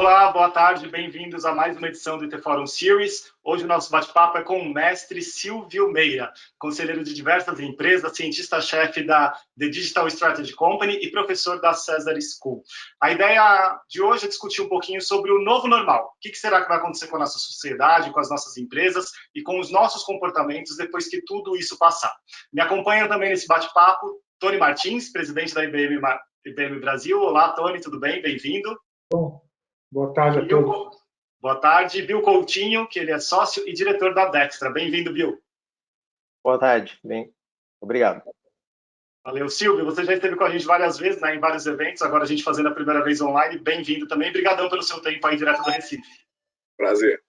Olá, boa tarde, bem-vindos a mais uma edição do IT Forum Series. Hoje o nosso bate-papo é com o mestre Silvio Meira, conselheiro de diversas empresas, cientista-chefe da The Digital Strategy Company e professor da Cesar School. A ideia de hoje é discutir um pouquinho sobre o novo normal. O que será que vai acontecer com a nossa sociedade, com as nossas empresas e com os nossos comportamentos depois que tudo isso passar. Me acompanham também nesse bate-papo Tony Martins, presidente da IBM Brasil. Olá, Tony, tudo bem? Bem-vindo. Bom, boa tarde a todos. Boa tarde. Bill Coutinho, que ele é sócio e diretor da Dextra. Bem-vindo, Bill. Boa tarde. Bem, obrigado. Valeu, Silvio. Você já esteve com a gente várias vezes, né, em vários eventos, agora a gente fazendo a primeira vez online. Bem-vindo também. Obrigadão pelo seu tempo aí direto do Recife. Prazer.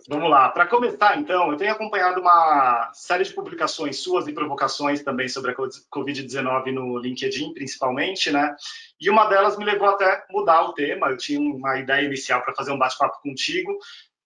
Vamos lá. Para começar, então, eu tenho acompanhado uma série de publicações suas e provocações também sobre a Covid-19 no LinkedIn, principalmente, né? E uma delas me levou até mudar o tema. Eu tinha uma ideia inicial para fazer um bate-papo contigo.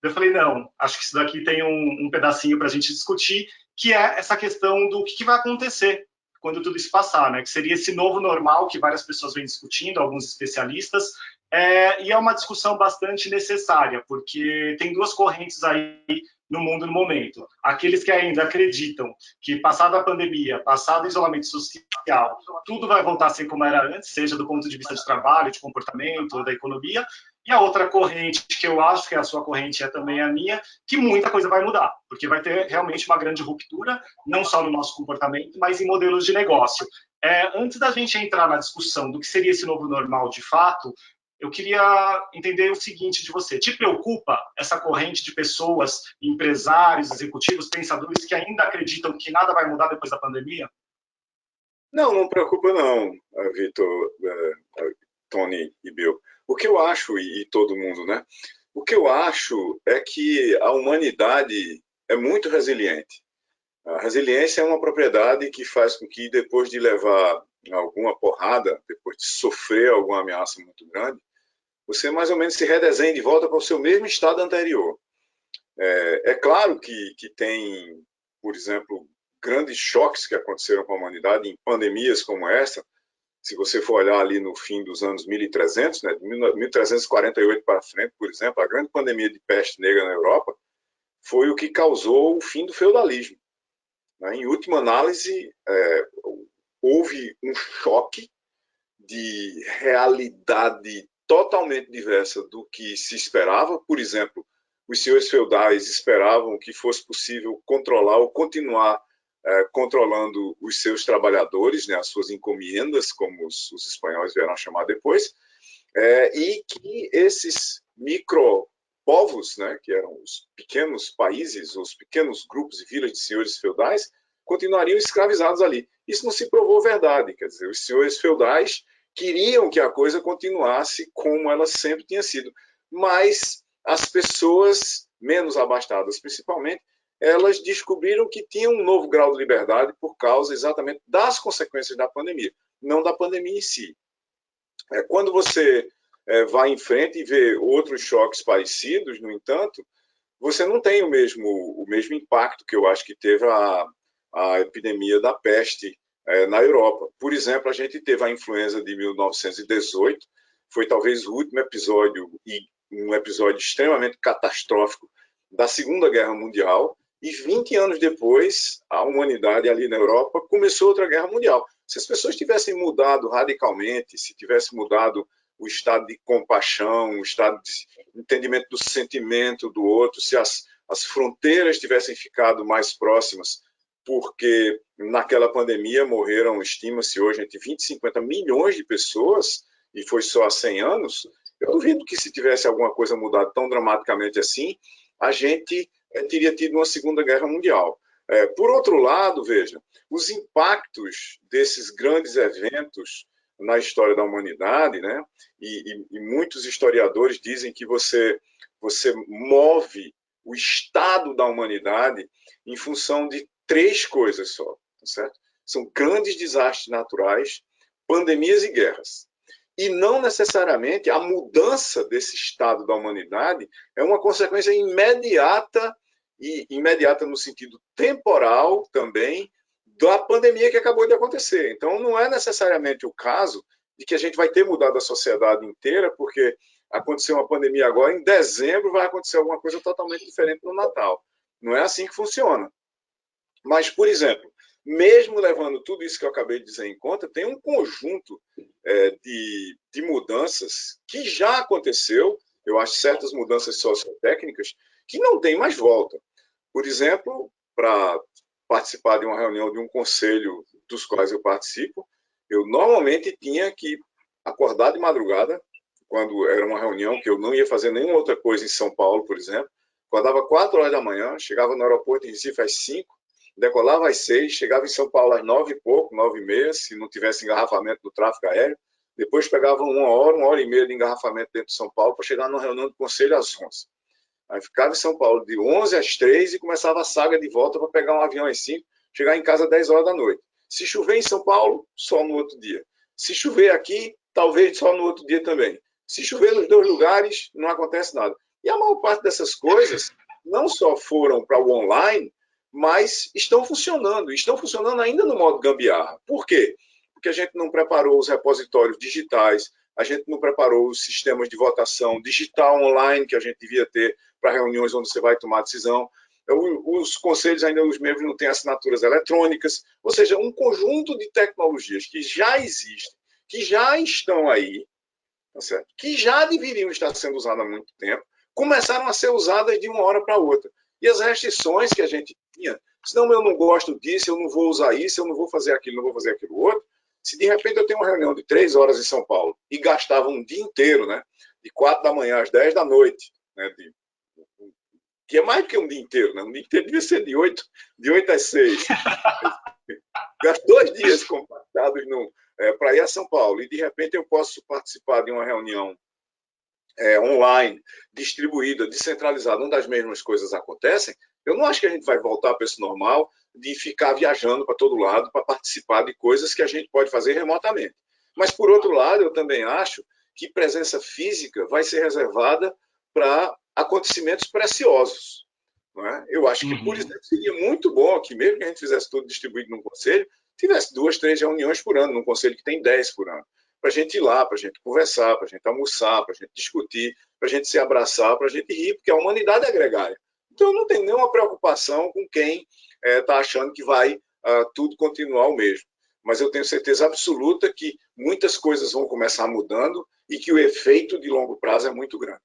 Eu falei, não, acho que isso daqui tem um pedacinho para a gente discutir, que é essa questão do que vai acontecer quando tudo isso passar, né? Que seria esse novo normal que várias pessoas vêm discutindo, alguns especialistas, e é uma discussão bastante necessária, porque tem duas correntes aí no mundo no momento. Aqueles que ainda acreditam que, passada a pandemia, passado o isolamento social, tudo vai voltar a ser como era antes, seja do ponto de vista de trabalho, de comportamento, da economia, e a outra corrente, que eu acho que é a sua corrente, é também a minha, que muita coisa vai mudar, porque vai ter realmente uma grande ruptura, não só no nosso comportamento, mas em modelos de negócio. Antes da gente entrar na discussão do que seria esse novo normal de fato, eu queria entender o seguinte de você. Te preocupa essa corrente de pessoas, empresários, executivos, pensadores que ainda acreditam que nada vai mudar depois da pandemia? Não, não preocupa não, Vitor, Tony e Bill. O que eu acho, e todo mundo, né? O que eu acho é que a humanidade é muito resiliente. A resiliência é uma propriedade que faz com que, depois de levar alguma porrada, depois de sofrer alguma ameaça muito grande, você mais ou menos se redesenha de volta para o seu mesmo estado anterior. É claro que tem, por exemplo, grandes choques que aconteceram com a humanidade em pandemias como essa. Se você for olhar ali no fim dos anos 1300, né, de 1348 para frente, por exemplo, a grande pandemia de peste negra na Europa foi o que causou o fim do feudalismo. Em última análise, houve um choque de realidade totalmente diversa do que se esperava. Por exemplo, os senhores feudais esperavam que fosse possível controlar ou continuar controlando os seus trabalhadores, né, as suas encomiendas, como os espanhóis vieram a chamar depois, e que esses micropovos, né, que eram os pequenos países, os pequenos grupos e vilas de senhores feudais, continuariam escravizados ali. Isso não se provou verdade, quer dizer, os senhores feudais queriam que a coisa continuasse como ela sempre tinha sido, mas as pessoas menos abastadas, principalmente, elas descobriram que tinham um novo grau de liberdade por causa exatamente das consequências da pandemia, não da pandemia em si. Quando você vai em frente e vê outros choques parecidos, no entanto, você não tem o mesmo impacto que eu acho que teve a epidemia da peste na Europa. Por exemplo, a gente teve a influenza de 1918, foi talvez o último episódio, e um episódio extremamente catastrófico da Segunda Guerra Mundial, e 20 anos depois, a humanidade ali na Europa começou outra guerra mundial. Se as pessoas tivessem mudado radicalmente, se tivesse mudado o estado de compaixão, o estado de entendimento do sentimento do outro, se as fronteiras tivessem ficado mais próximas, porque naquela pandemia morreram, estima-se hoje, entre 20 e 50 milhões de pessoas, e foi só há 100 anos, eu duvido que se tivesse alguma coisa mudado tão dramaticamente assim, a gente teria tido uma Segunda Guerra Mundial. Por outro lado, veja, os impactos desses grandes eventos na história da humanidade, né? E muitos historiadores dizem que você move o estado da humanidade em função de 3 coisas só, tá certo? São grandes desastres naturais, pandemias e guerras. E não necessariamente a mudança desse estado da humanidade é uma consequência imediata, e imediata no sentido temporal também, da pandemia que acabou de acontecer. Então, não é necessariamente o caso de que a gente vai ter mudado a sociedade inteira, porque aconteceu uma pandemia agora, em dezembro vai acontecer alguma coisa totalmente diferente no Natal. Não é assim que funciona. Mas, por exemplo, mesmo levando tudo isso que eu acabei de dizer em conta, tem um conjunto de mudanças que já aconteceu, eu acho certas mudanças sociotécnicas, que não tem mais volta. Por exemplo, para participar de uma reunião de um conselho dos quais eu participo, eu normalmente tinha que acordar de madrugada, quando era uma reunião que eu não ia fazer nenhuma outra coisa em São Paulo, por exemplo. Acordava 4 horas da manhã, chegava no aeroporto em Recife às 5, decolava às 6, chegava em São Paulo às 9 e pouco, 9 e meia, se não tivesse engarrafamento do tráfego aéreo. Depois pegava 1 hora e meia de engarrafamento dentro de São Paulo para chegar numa reunião do conselho às 11. Aí ficava em São Paulo de 11 às 3 e começava a saga de volta para pegar um avião às 5, chegar em casa às 10 horas da noite. Se chover em São Paulo, só no outro dia. Se chover aqui, talvez só no outro dia também. Se chover nos dois lugares, não acontece nada. E a maior parte dessas coisas não só foram para o online, mas estão funcionando ainda no modo gambiarra. Por quê? Porque a gente não preparou os repositórios digitais, a gente não preparou os sistemas de votação digital online que a gente devia ter para reuniões onde você vai tomar decisão. Os conselhos, ainda os membros não têm assinaturas eletrônicas, ou seja, um conjunto de tecnologias que já existem, que já estão aí, tá certo? Que já deveriam estar sendo usadas há muito tempo, começaram a ser usadas de uma hora para outra. E as restrições que a gente tinha, senão eu não gosto disso, eu não vou usar isso, eu não vou fazer aquilo, não vou fazer aquilo outro. Se de repente eu tenho uma reunião de 3 horas em São Paulo e gastava um dia inteiro, né, de 4 da manhã às 10 da noite, né, que é mais do que um dia inteiro, né? Um dia inteiro devia ser de 8 às 6. Gasto 2 dias compactados para ir a São Paulo e de repente eu posso participar de uma reunião online, distribuída, descentralizada, onde as mesmas coisas acontecem. Eu não acho que a gente vai voltar para esse normal de ficar viajando para todo lado para participar de coisas que a gente pode fazer remotamente. Mas, por outro lado, eu também acho que presença física vai ser reservada para acontecimentos preciosos. Não é? Eu acho que, por exemplo, seria muito bom que, mesmo que a gente fizesse tudo distribuído num conselho, tivesse 2, 3 reuniões por ano, num conselho que tem 10 por ano. Para a gente ir lá, para a gente conversar, para a gente almoçar, para a gente discutir, para a gente se abraçar, para a gente rir, porque a humanidade é gregária. Então, eu não tenho nenhuma preocupação com quem está achando que vai tudo continuar o mesmo. Mas eu tenho certeza absoluta que muitas coisas vão começar mudando e que o efeito de longo prazo é muito grande.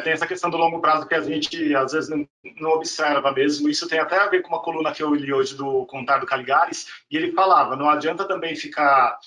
Tem essa questão do longo prazo que a gente, às vezes, não observa mesmo. Isso tem até a ver com uma coluna que eu li hoje do Contábil Caligares, e ele falava, não adianta também ficar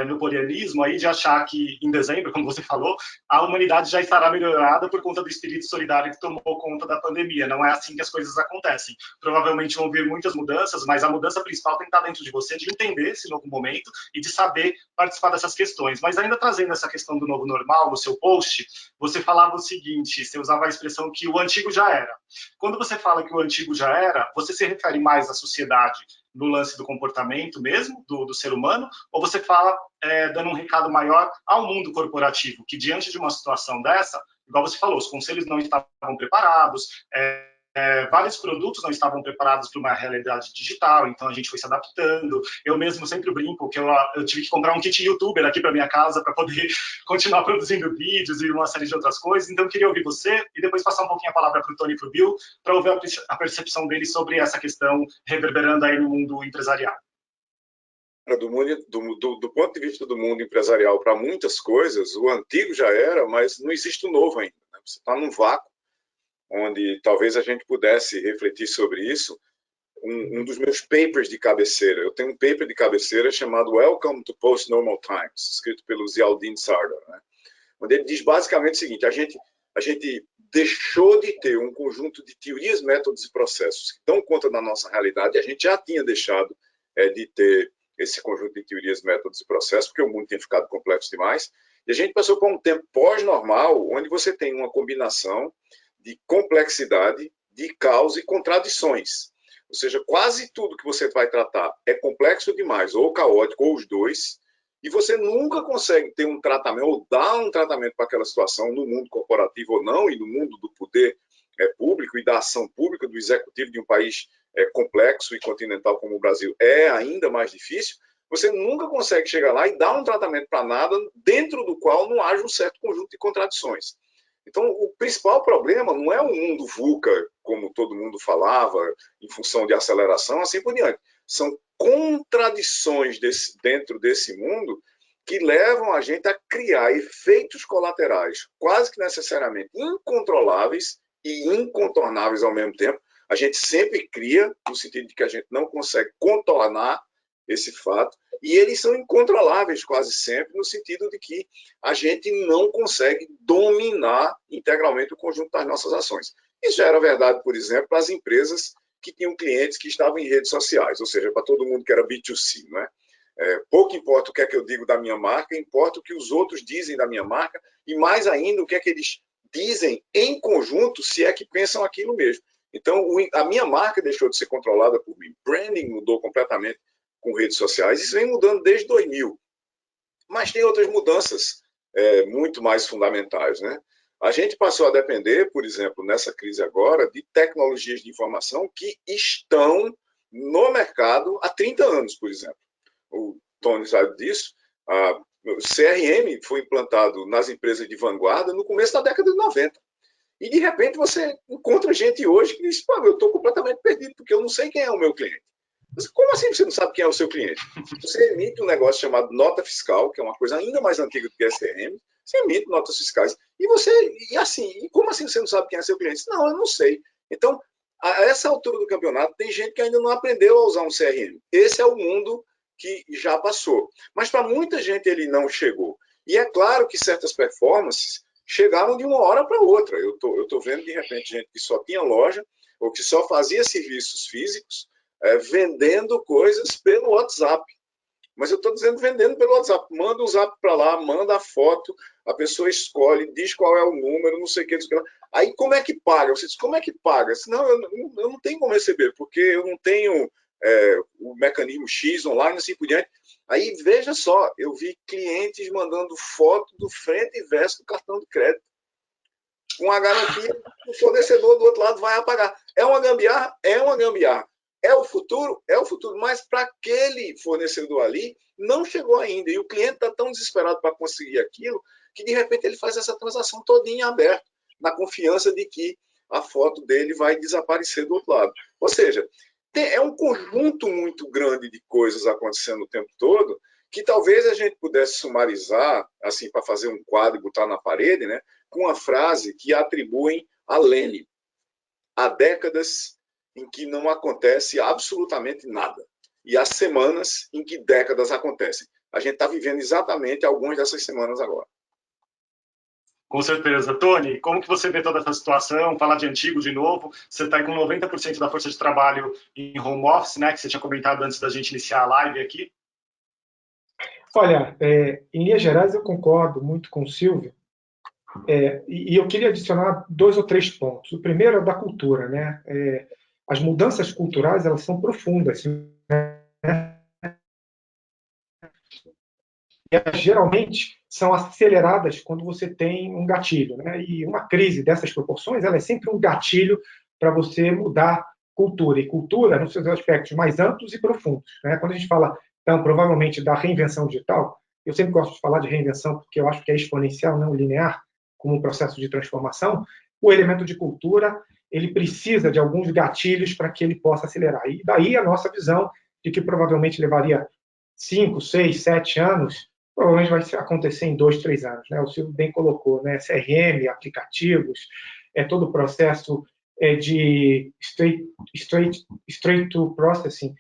no polianismo aí de achar que, em dezembro, como você falou, a humanidade já estará melhorada por conta do espírito solidário que tomou conta da pandemia. Não é assim que as coisas acontecem. Provavelmente vão vir muitas mudanças, mas a mudança principal tem que estar dentro de você, de entender esse novo momento e de saber participar dessas questões. Mas ainda trazendo essa questão do novo normal no seu post, você falava o seguinte, você usava a expressão que o antigo já era. Quando você fala que o antigo já era, você se refere mais à sociedade no lance do comportamento mesmo, do ser humano, ou você fala dando um recado maior ao mundo corporativo, que diante de uma situação dessa, igual você falou, os conselhos não estavam preparados, vários produtos não estavam preparados para uma realidade digital, então a gente foi se adaptando. Eu mesmo sempre brinco que eu tive que comprar um kit youtuber aqui para minha casa para poder continuar produzindo vídeos e uma série de outras coisas. Então eu queria ouvir você e depois passar um pouquinho a palavra para o Tony e para o Bill para ouvir a percepção deles sobre essa questão reverberando aí no mundo empresarial. Do ponto de vista do mundo empresarial, para muitas coisas, o antigo já era, mas não existe o novo ainda. Né? Você está num vácuo onde talvez a gente pudesse refletir sobre isso. Um dos meus papers de cabeceira, eu tenho um paper de cabeceira chamado Welcome to Post-Normal Times, escrito pelo Ziauddin Sardar, né? Onde ele diz basicamente o seguinte, a gente deixou de ter um conjunto de teorias, métodos e processos que dão conta da nossa realidade, a gente já tinha deixado de ter esse conjunto de teorias, métodos e processos, porque o mundo tinha ficado complexo demais, e a gente passou por um tempo pós-normal, onde você tem uma combinação de complexidade, de caos e contradições. Ou seja, quase tudo que você vai tratar é complexo demais, ou caótico, ou os dois, e você nunca consegue ter um tratamento, ou dar um tratamento para aquela situação no mundo corporativo ou não, e no mundo do poder público e da ação pública do executivo de um país complexo e continental como o Brasil é ainda mais difícil. você nunca consegue chegar lá e dar um tratamento para nada dentro do qual não haja um certo conjunto de contradições. Então, o principal problema não é o mundo VUCA, como todo mundo falava, em função de aceleração, assim por diante. São contradições dentro desse mundo que levam a gente a criar efeitos colaterais quase que necessariamente incontroláveis e incontornáveis ao mesmo tempo. A gente sempre cria, no sentido de que a gente não consegue contornar esse fato, e eles são incontroláveis quase sempre, no sentido de que a gente não consegue dominar integralmente o conjunto das nossas ações. Isso já era verdade, por exemplo, para as empresas que tinham clientes que estavam em redes sociais, ou seja, para todo mundo que era B2C, não é? Pouco importa o que é que eu digo da minha marca, importa o que os outros dizem da minha marca, e mais ainda o que é que eles dizem em conjunto, se é que pensam aquilo mesmo. Então, a minha marca deixou de ser controlada por mim. Branding mudou completamente com redes sociais. Isso vem mudando desde 2000. Mas tem outras mudanças muito mais fundamentais, né? A gente passou a depender, por exemplo, nessa crise agora, de tecnologias de informação que estão no mercado há 30 anos, por exemplo. O Tony sabe disso. O CRM foi implantado nas empresas de vanguarda no começo da década de 90. E, de repente, você encontra gente hoje que diz, pô, eu estou completamente perdido, porque eu não sei quem é o meu cliente. Mas como assim você não sabe quem é o seu cliente? Você emite um negócio chamado nota fiscal, que é uma coisa ainda mais antiga do que SRM, você emite notas fiscais, e como assim você não sabe quem é seu cliente? Não, eu não sei. Então, a essa altura do campeonato, tem gente que ainda não aprendeu a usar um CRM. Esse é o mundo que já passou. Mas para muita gente ele não chegou. E é claro que certas performances chegaram de uma hora para outra. Eu tô vendo, de repente, gente que só tinha loja ou que só fazia serviços físicos vendendo coisas pelo WhatsApp. Mas eu estou dizendo vendendo pelo WhatsApp. Manda o zap para lá, manda a foto, a pessoa escolhe, diz qual é o número, não sei o que. Aí como é que paga? Você diz, como é que paga? Não, eu não tenho como receber, porque eu não tenho o mecanismo X online, assim por diante. Aí, veja só, eu vi clientes mandando foto do frente e verso do cartão de crédito, com a garantia que o fornecedor do outro lado vai apagar. É uma gambiarra? É uma gambiarra. É o futuro? É o futuro. Mas para aquele fornecedor ali, não chegou ainda. E o cliente está tão desesperado para conseguir aquilo, que de repente ele faz essa transação todinha aberta, na confiança de que a foto dele vai desaparecer do outro lado. Ou seja, é um conjunto muito grande de coisas acontecendo o tempo todo, que talvez a gente pudesse sumarizar, assim, para fazer um quadro e botar na parede, né, com uma frase que atribuem a Lenin. Há décadas em que não acontece absolutamente nada. E há semanas em que décadas acontecem. A gente está vivendo exatamente algumas dessas semanas agora. Com certeza. Tony, como que você vê toda essa situação? Falar de antigo de novo, você está com 90% da força de trabalho em home office, né, que você tinha comentado antes da gente iniciar a live aqui. Olha, em linhas gerais eu concordo muito com o Silvio, e eu queria adicionar 2 ou 3 pontos. O primeiro é da cultura, né? As mudanças culturais, elas são profundas, né? E elas geralmente são aceleradas quando você tem um gatilho, né? E uma crise dessas proporções, ela é sempre um gatilho para você mudar cultura, e cultura nos seus aspectos mais amplos e profundos, né? Quando a gente fala, então, provavelmente da reinvenção digital, eu sempre gosto de falar de reinvenção porque eu acho que é exponencial, não linear, como um processo de transformação. O elemento de cultura, ele precisa de alguns gatilhos para que ele possa acelerar. E daí a nossa visão de que provavelmente levaria 5, 6, 7 anos, provavelmente vai acontecer em 2, 3 anos, né? O Silvio bem colocou, né? CRM, aplicativos, todo o processo de straight to processing,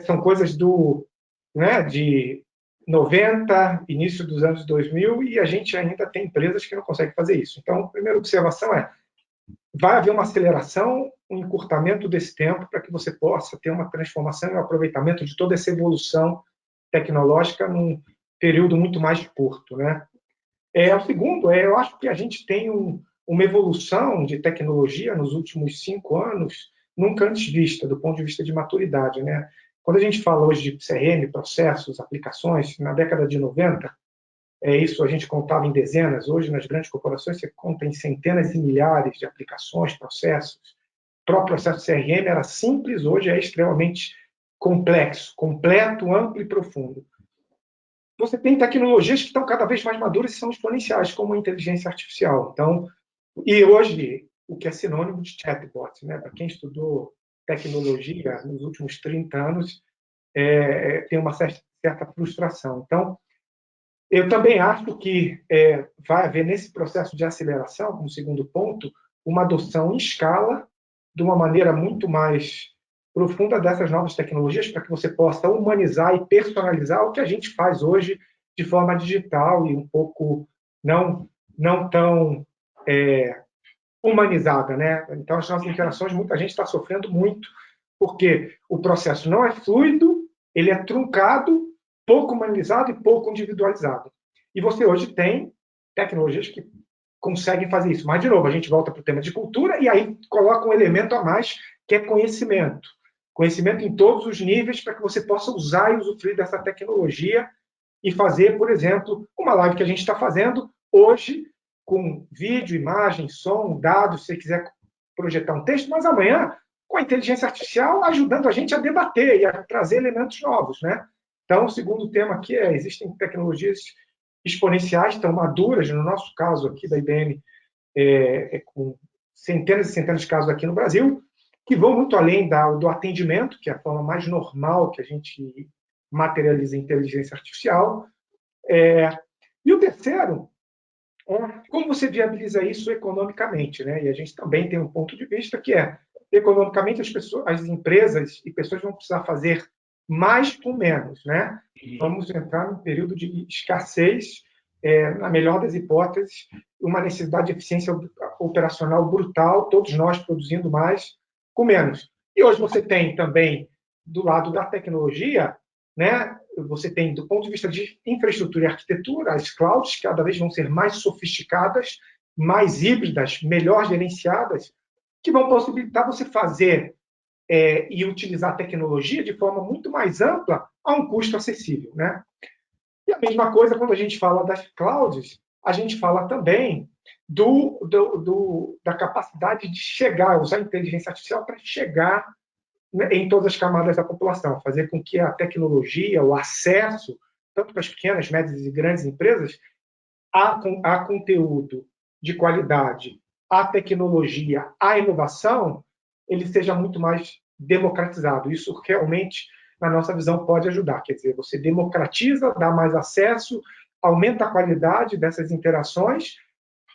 são coisas de 90, início dos anos 2000, e a gente ainda tem empresas que não conseguem fazer isso. Então, a primeira observação vai haver uma aceleração, um encurtamento desse tempo para que você possa ter uma transformação e um aproveitamento de toda essa evolução tecnológica num período muito mais curto, né? O segundo, eu acho que a gente tem uma evolução de tecnologia nos últimos 5 anos nunca antes vista, do ponto de vista de maturidade, né? Quando a gente fala hoje de CRM, processos, aplicações, na década de 90, isso a gente contava em dezenas, hoje nas grandes corporações você conta em centenas e milhares de aplicações, processos. O próprio processo de CRM era simples, hoje é extremamente complexo, completo, amplo e profundo. você tem tecnologias que estão cada vez mais maduras e são exponenciais, como a inteligência artificial. Então, e hoje, o que é sinônimo de chatbot, né? Para quem estudou tecnologia nos últimos 30 anos, tem uma certa frustração. Então, eu também acho que vai haver, nesse processo de aceleração, como segundo ponto, uma adoção em escala, de uma maneira muito mais profunda dessas novas tecnologias, para que você possa humanizar e personalizar o que a gente faz hoje de forma digital e um pouco não tão humanizada, né? Então, as nossas interações, muita gente está sofrendo muito, porque o processo não é fluido, ele é truncado, pouco humanizado e pouco individualizado. E você hoje tem tecnologias que conseguem fazer isso. Mas, de novo, a gente volta para o tema de cultura e aí coloca um elemento a mais, que é conhecimento. Conhecimento em todos os níveis para que você possa usar e usufruir dessa tecnologia e fazer, por exemplo, uma live que a gente está fazendo hoje, com vídeo, imagem, som, dados, se você quiser projetar um texto, mas amanhã com a inteligência artificial ajudando a gente a debater e a trazer elementos novos, né? Então, o segundo tema aqui existem tecnologias exponenciais, estão maduras, no nosso caso aqui da IBM, com centenas e centenas de casos aqui no Brasil, que vão muito além do atendimento, que é a forma mais normal que a gente materializa a inteligência artificial. E o terceiro, como você viabiliza isso economicamente, né? E a gente também tem um ponto de vista que economicamente, as empresas e pessoas vão precisar fazer mais com menos, né? Vamos entrar num período de escassez, na melhor das hipóteses, uma necessidade de eficiência operacional brutal, todos nós produzindo mais com menos. E hoje você tem também, do lado da tecnologia, né? Você tem, do ponto de vista de infraestrutura e arquitetura, as clouds cada vez vão ser mais sofisticadas, mais híbridas, melhor gerenciadas, que vão possibilitar você fazer e utilizar a tecnologia de forma muito mais ampla a um custo acessível, né? E a mesma coisa quando a gente fala das clouds, a gente fala também da capacidade de chegar, usar a inteligência artificial para chegar em todas as camadas da população, fazer com que a tecnologia, o acesso, tanto para as pequenas, médias e grandes empresas, a conteúdo de qualidade, a tecnologia, a inovação, ele seja muito mais democratizado. Isso realmente, na nossa visão, pode ajudar. Quer dizer, você democratiza, dá mais acesso, aumenta a qualidade dessas interações,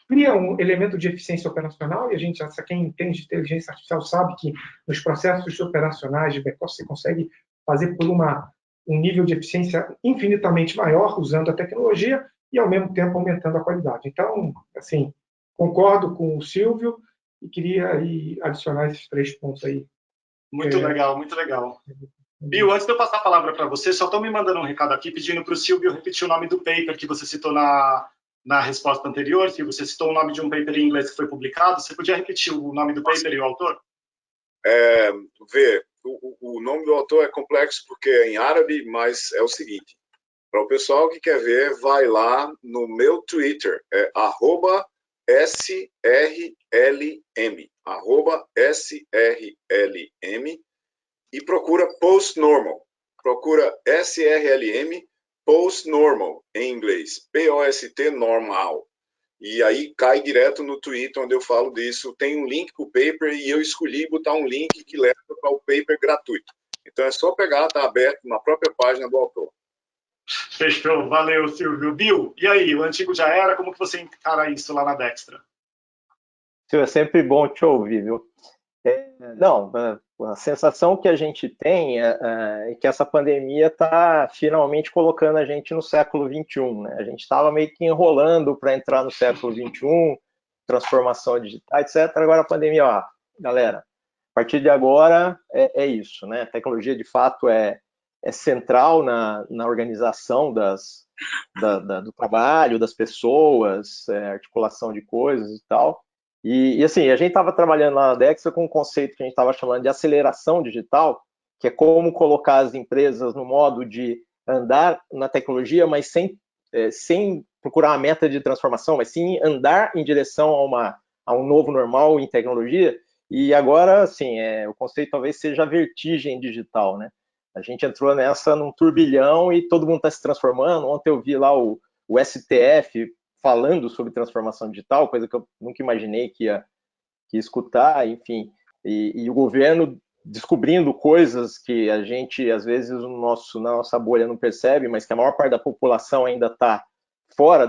cria um elemento de eficiência operacional, e a gente, quem entende de inteligência artificial sabe que nos processos operacionais de back-office você consegue fazer por um nível de eficiência infinitamente maior usando a tecnologia e, ao mesmo tempo, aumentando a qualidade. Então, assim, concordo com o Silvio e queria adicionar esses 3 pontos aí. Muito legal, muito legal. Bill, antes de eu passar a palavra para você, só estão me mandando um recado aqui pedindo para o Silvio repetir o nome do paper que você citou na resposta anterior, que você citou o nome de um paper em inglês que foi publicado. Você podia repetir o nome do paper e o autor? O nome do autor é complexo porque é em árabe, mas é o seguinte. Para o pessoal que quer ver, vai lá no meu Twitter, @SRLM, @SRLM, e procura Post-Normal. Procura SRLM Post-Normal, em inglês, POST normal. E aí cai direto no Twitter, onde eu falo disso. Tem um link para o paper e eu escolhi botar um link que leva para o paper gratuito. Então é só pegar, está aberto na própria página do autor. Fechou, valeu, Silvio. Bill, e aí, o antigo já era? Como que você encara isso lá na Dextra? Silvio, é sempre bom te ouvir, viu? Não, a sensação que a gente tem é que essa pandemia está finalmente colocando a gente no século XXI, né? A gente estava meio que enrolando para entrar no século XXI, transformação digital, etc. Agora a pandemia, ó, galera, a partir de agora é isso, né? A tecnologia, de fato, é central na organização do trabalho, das pessoas, articulação de coisas e tal. E assim, a gente estava trabalhando lá na Dextra com um conceito que a gente estava chamando de aceleração digital, que é como colocar as empresas no modo de andar na tecnologia, mas sem procurar uma meta de transformação, mas sim andar em direção a um novo normal em tecnologia. E agora, assim, o conceito talvez seja a vertigem digital, né? A gente entrou nessa num turbilhão e todo mundo está se transformando. Ontem eu vi lá o STF falando sobre transformação digital, coisa que eu nunca imaginei que ia escutar, enfim. E o governo descobrindo coisas que a gente, às vezes, na nossa bolha não percebe, mas que a maior parte da população ainda está fora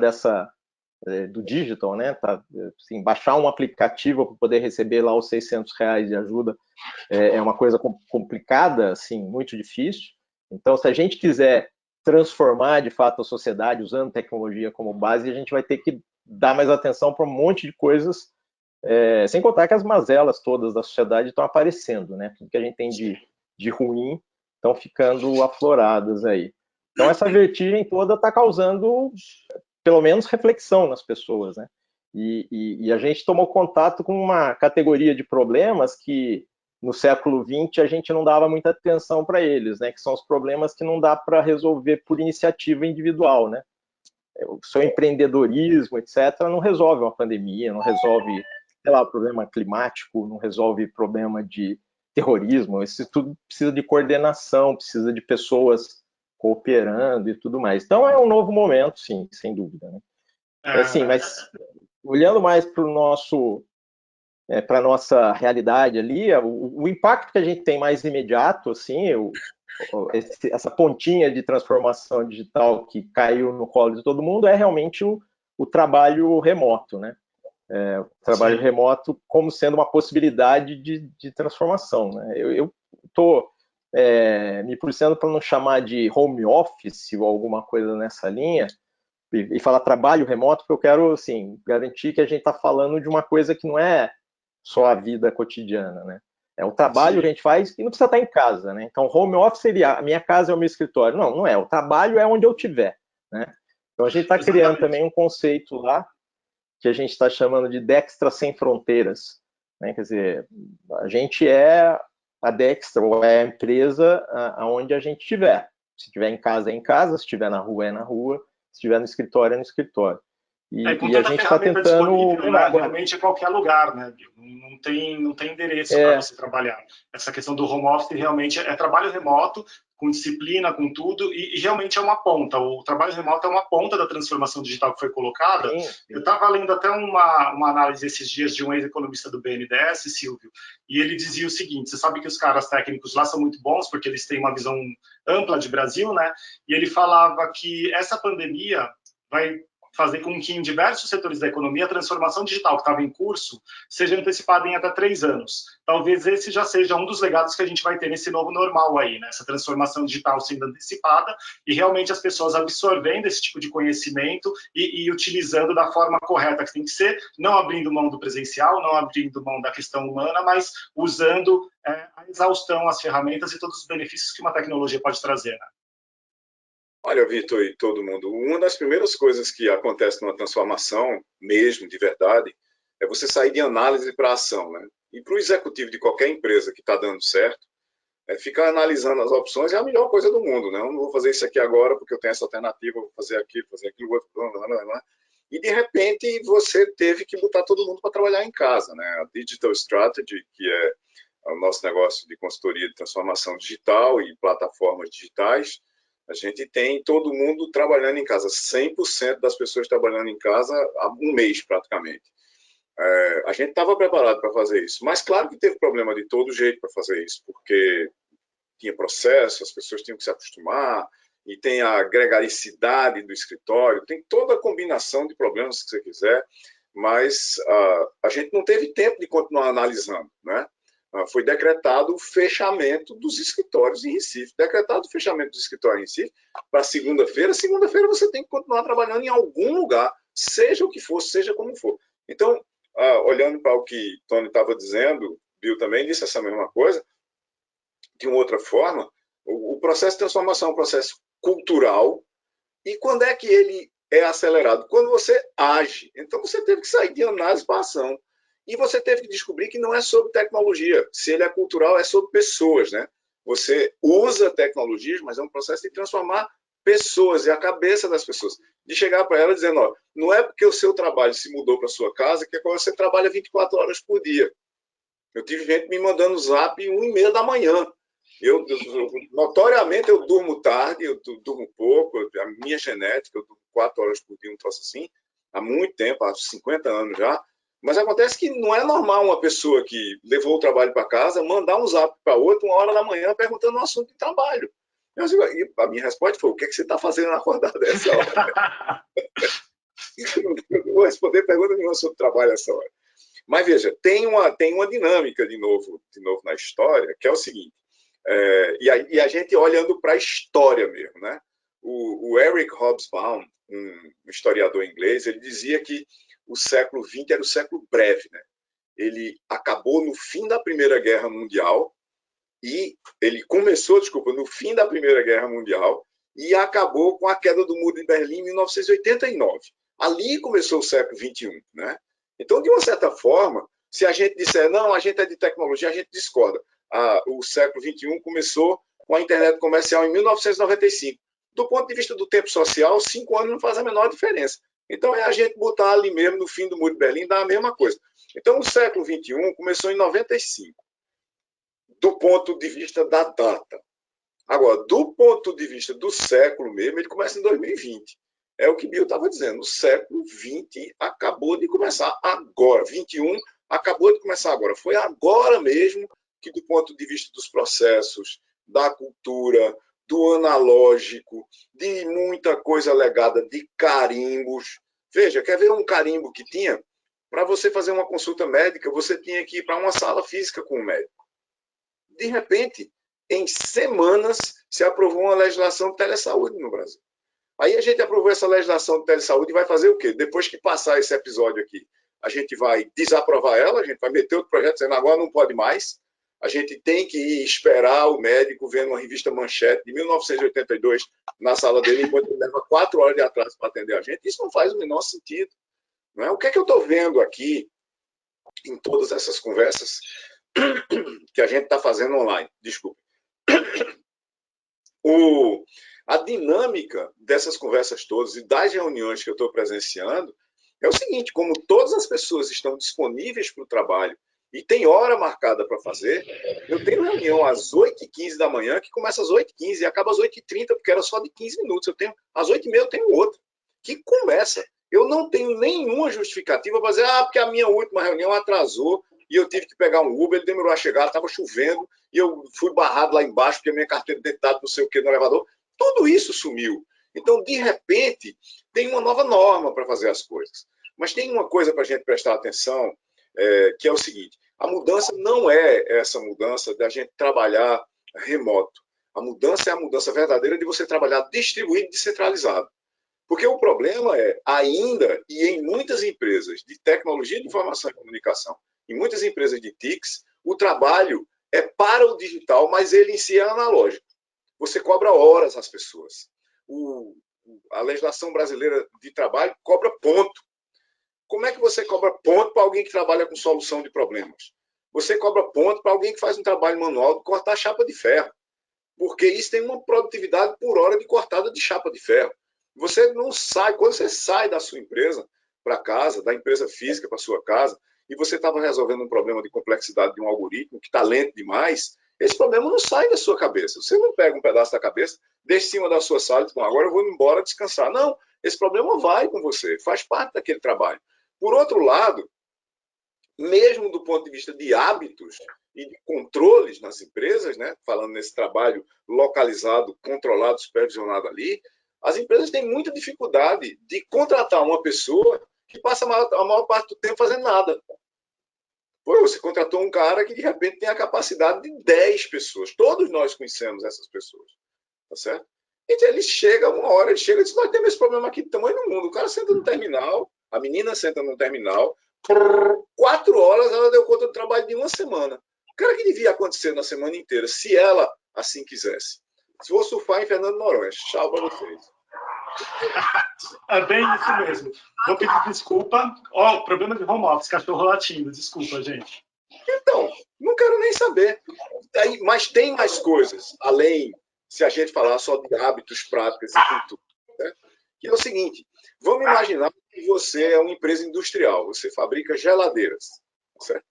do digital, né? Assim, baixar um aplicativo para poder receber lá os R$ 600 de ajuda é uma coisa complicada, assim, muito difícil. Então, se a gente quiser transformar, de fato, a sociedade usando tecnologia como base, a gente vai ter que dar mais atenção para um monte de coisas, sem contar que as mazelas todas da sociedade estão aparecendo, né? Tudo que a gente tem de ruim estão ficando afloradas aí. Então, essa vertigem toda está causando, pelo menos, reflexão nas pessoas, né? E a gente tomou contato com uma categoria de problemas que, no século XX, a gente não dava muita atenção para eles, né? Que são os problemas que não dá para resolver por iniciativa individual, né? O seu empreendedorismo, etc., não resolve uma pandemia, não resolve, sei lá, problema climático, não resolve problema de terrorismo. Isso tudo precisa de coordenação, precisa de pessoas cooperando e tudo mais. Então é um novo momento, sim, sem dúvida, né? Assim, mas olhando mais para para a nossa realidade ali, o impacto que a gente tem mais imediato, assim, essa pontinha de transformação digital que caiu no colo de todo mundo é realmente o trabalho remoto, né? O trabalho Sim. remoto como sendo uma possibilidade de transformação, né? Eu estou me policiando para não chamar de home office ou alguma coisa nessa linha e falar trabalho remoto, porque eu quero, assim, garantir que a gente está falando de uma coisa que não é só a vida cotidiana, né? É o trabalho Sim. que a gente faz e não precisa estar em casa, né? Então, home office seria a minha casa é o meu escritório. Não, não é. O trabalho é onde eu estiver, né? Então, a gente está criando também um conceito lá que a gente está chamando de Dextra Sem Fronteiras, né? Quer dizer, a gente é a Dextra, ou é a empresa aonde a gente estiver. Se estiver em casa, é em casa. Se estiver na rua, é na rua. Se estiver no escritório, é no escritório. E a gente está tentando né, realmente em qualquer lugar, né? Não tem endereço para você trabalhar. Essa questão do home office realmente é trabalho remoto, com disciplina, com tudo, e realmente é uma ponta. O trabalho remoto é uma ponta da transformação digital que foi colocada. Sim. Eu estava lendo até uma análise esses dias de um ex-economista do BNDES, Silvio, e ele dizia o seguinte: você sabe que os caras técnicos lá são muito bons, porque eles têm uma visão ampla de Brasil, né? E ele falava que essa pandemia vai fazer com que em diversos setores da economia a transformação digital que estava em curso seja antecipada em até 3 anos. Talvez esse já seja um dos legados que a gente vai ter nesse novo normal aí, né? Essa transformação digital sendo antecipada e realmente as pessoas absorvendo esse tipo de conhecimento e utilizando da forma correta que tem que ser, não abrindo mão do presencial, não abrindo mão da questão humana, mas usando a exaustão, as ferramentas e todos os benefícios que uma tecnologia pode trazer, né? Olha, Vitor e todo mundo, uma das primeiras coisas que acontece numa transformação, mesmo de verdade, é você sair de análise para ação, né? E para o executivo de qualquer empresa que está dando certo, ficar analisando as opções é a melhor coisa do mundo, né? Eu não vou fazer isso aqui agora porque eu tenho essa alternativa, vou fazer aquilo outro, e de repente você teve que botar todo mundo para trabalhar em casa, né? A Digital Strategy, que é o nosso negócio de consultoria de transformação digital e plataformas digitais, a gente tem todo mundo trabalhando em casa, 100% das pessoas trabalhando em casa há um mês praticamente. A gente estava preparado para fazer isso, mas claro que teve problema de todo jeito para fazer isso, porque tinha processo, as pessoas tinham que se acostumar, e tem a gregaricidade do escritório, tem toda a combinação de problemas que você quiser, mas a gente não teve tempo de continuar analisando, né? Foi decretado o fechamento dos escritórios em Recife. Decretado o fechamento dos escritórios em Recife para segunda-feira. Segunda-feira você tem que continuar trabalhando em algum lugar, seja o que for, seja como for. Então, olhando para o que Tony estava dizendo, Bill também disse essa mesma coisa, de uma outra forma, o processo de transformação é um processo cultural, e quando é que ele é acelerado? Quando você age. Então, você teve que sair de análise para ação. E você teve que descobrir que não é sobre tecnologia. Se ele é cultural, é sobre pessoas, né? Você usa tecnologias, mas é um processo de transformar pessoas e a cabeça das pessoas. De chegar para ela dizendo, ó, não é porque o seu trabalho se mudou para sua casa que agora você trabalha 24 horas por dia. Eu tive gente me mandando zap 1h30 da manhã. Notoriamente, eu durmo tarde, eu durmo pouco, a minha genética, eu durmo 4 horas por dia, um troço assim, há muito tempo, há 50 anos já. Mas acontece que não é normal uma pessoa que levou o trabalho para casa mandar um zap para outra 1h da manhã perguntando um assunto de trabalho. E a minha resposta foi: o que é que você está fazendo acordado dessa hora? Eu não vou responder pergunta nenhuma sobre trabalho essa hora. Mas veja, tem uma dinâmica de novo na história, que é o seguinte, e a gente olhando para a história mesmo, né? O Eric Hobsbawm, um historiador inglês, ele dizia que o século XX era o século breve, né? Ele acabou no fim da Primeira Guerra Mundial e ele começou, no fim da Primeira Guerra Mundial e acabou com a queda do Muro de Berlim em 1989. Ali começou o século XXI, né? Então, de uma certa forma, se a gente disser, não, a gente é de tecnologia, a gente discorda. O século XXI começou com a internet comercial em 1995. Do ponto de vista do tempo social, 5 anos não faz a menor diferença. Então, é a gente botar ali mesmo, no fim do Muro de Berlim, dá a mesma coisa. Então, o século XXI começou em 95, do ponto de vista da data. Agora, do ponto de vista do século mesmo, ele começa em 2020. É o que Bill estava dizendo, o século XX acabou de começar agora, 21 acabou de começar agora. Foi agora mesmo que, do ponto de vista dos processos, da cultura, do analógico, de muita coisa legada de carimbos. Veja, quer ver um carimbo que tinha? Para você fazer uma consulta médica, você tinha que ir para uma sala física com o médico. De repente, em semanas, se aprovou uma legislação de telesaúde no Brasil. Aí a gente aprovou essa legislação de telesaúde e vai fazer o quê? Depois que passar esse episódio aqui, a gente vai desaprovar ela, a gente vai meter outro projeto dizendo agora não pode mais. A gente tem que ir esperar o médico vendo uma revista Manchete de 1982 na sala dele, enquanto ele leva 4 horas de atraso para atender a gente. Isso não faz o menor sentido. Não é? O que é que eu estou vendo aqui em todas essas conversas que a gente está fazendo online? Desculpe. A dinâmica dessas conversas todas e das reuniões que eu estou presenciando é o seguinte: como todas as pessoas estão disponíveis para o trabalho e tem hora marcada para fazer, eu tenho reunião às 8h15 da manhã, que começa às 8h15 e acaba às 8h30, porque era só de 15 minutos. Às 8h30 eu tenho outra, que começa. Eu não tenho nenhuma justificativa para dizer, porque a minha última reunião atrasou e eu tive que pegar um Uber, ele demorou a chegar, estava chovendo, e eu fui barrado lá embaixo, porque a minha carteira de identidade não sei o que no elevador. Tudo isso sumiu. Então, de repente, tem uma nova norma para fazer as coisas. Mas tem uma coisa para a gente prestar atenção, que é o seguinte: a mudança não é essa mudança da gente trabalhar remoto. A mudança é a mudança verdadeira de você trabalhar distribuído e descentralizado. Porque o problema é, ainda, e em muitas empresas de tecnologia de informação e comunicação, em muitas empresas de TICs, o trabalho é para o digital, mas ele em si é analógico. Você cobra horas às pessoas. A legislação brasileira de trabalho cobra ponto. Como é que você cobra ponto para alguém que trabalha com solução de problemas? Você cobra ponto para alguém que faz um trabalho manual de cortar chapa de ferro. Porque isso tem uma produtividade por hora de cortada de chapa de ferro. Você não sai, quando você sai da sua empresa para casa, da empresa física para sua casa, e você estava resolvendo um problema de complexidade de um algoritmo que está lento demais, esse problema não sai da sua cabeça. Você não pega um pedaço da cabeça, deixa em cima da sua sala e diz, agora eu vou embora descansar. Não, esse problema vai com você, faz parte daquele trabalho. Por outro lado, mesmo do ponto de vista de hábitos e de controles nas empresas, né, falando nesse trabalho localizado, controlado, supervisionado ali, as empresas têm muita dificuldade de contratar uma pessoa que passa a maior parte do tempo fazendo nada. Pô, você contratou um cara que, de repente, tem a capacidade de 10 pessoas. Todos nós conhecemos essas pessoas. Tá certo? Então, ele chega uma hora, ele chega e diz, nós temos esse problema aqui de tamanho do mundo. O cara senta no terminal, a menina senta no terminal, 4 horas ela deu conta do trabalho de uma semana. O cara que devia acontecer na semana inteira, se ela assim quisesse. Se vou surfar em Fernando Noronha. Tchau para vocês. É bem isso mesmo. Vou pedir desculpa. Problema de home office, cachorro latindo. Desculpa, gente. Então, não quero nem saber. Mas tem mais coisas, além, se a gente falar só de hábitos, práticas e cultura. Né? Que é o seguinte, vamos imaginar que você é uma empresa industrial, você fabrica geladeiras, certo?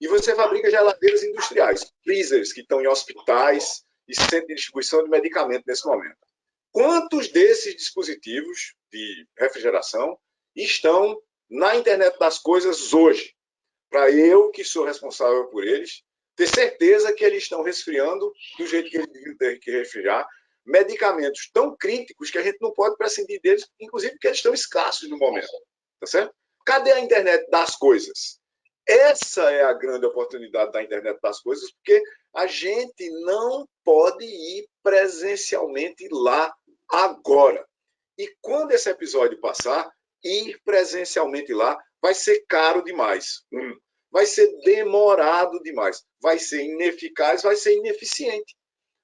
E você fabrica geladeiras industriais, freezers que estão em hospitais e centros de distribuição de medicamentos nesse momento. Quantos desses dispositivos de refrigeração estão na internet das coisas hoje? Para eu, que sou responsável por eles, ter certeza que eles estão resfriando do jeito que eles deviam ter que resfriar, medicamentos tão críticos que a gente não pode prescindir deles, inclusive porque eles estão escassos no momento. Tá certo? Cadê a internet das coisas? Essa é a grande oportunidade da internet das coisas, porque a gente não pode ir presencialmente lá agora. E quando esse episódio passar, ir presencialmente lá vai ser caro demais. Vai ser demorado demais. Vai ser ineficaz, vai ser ineficiente.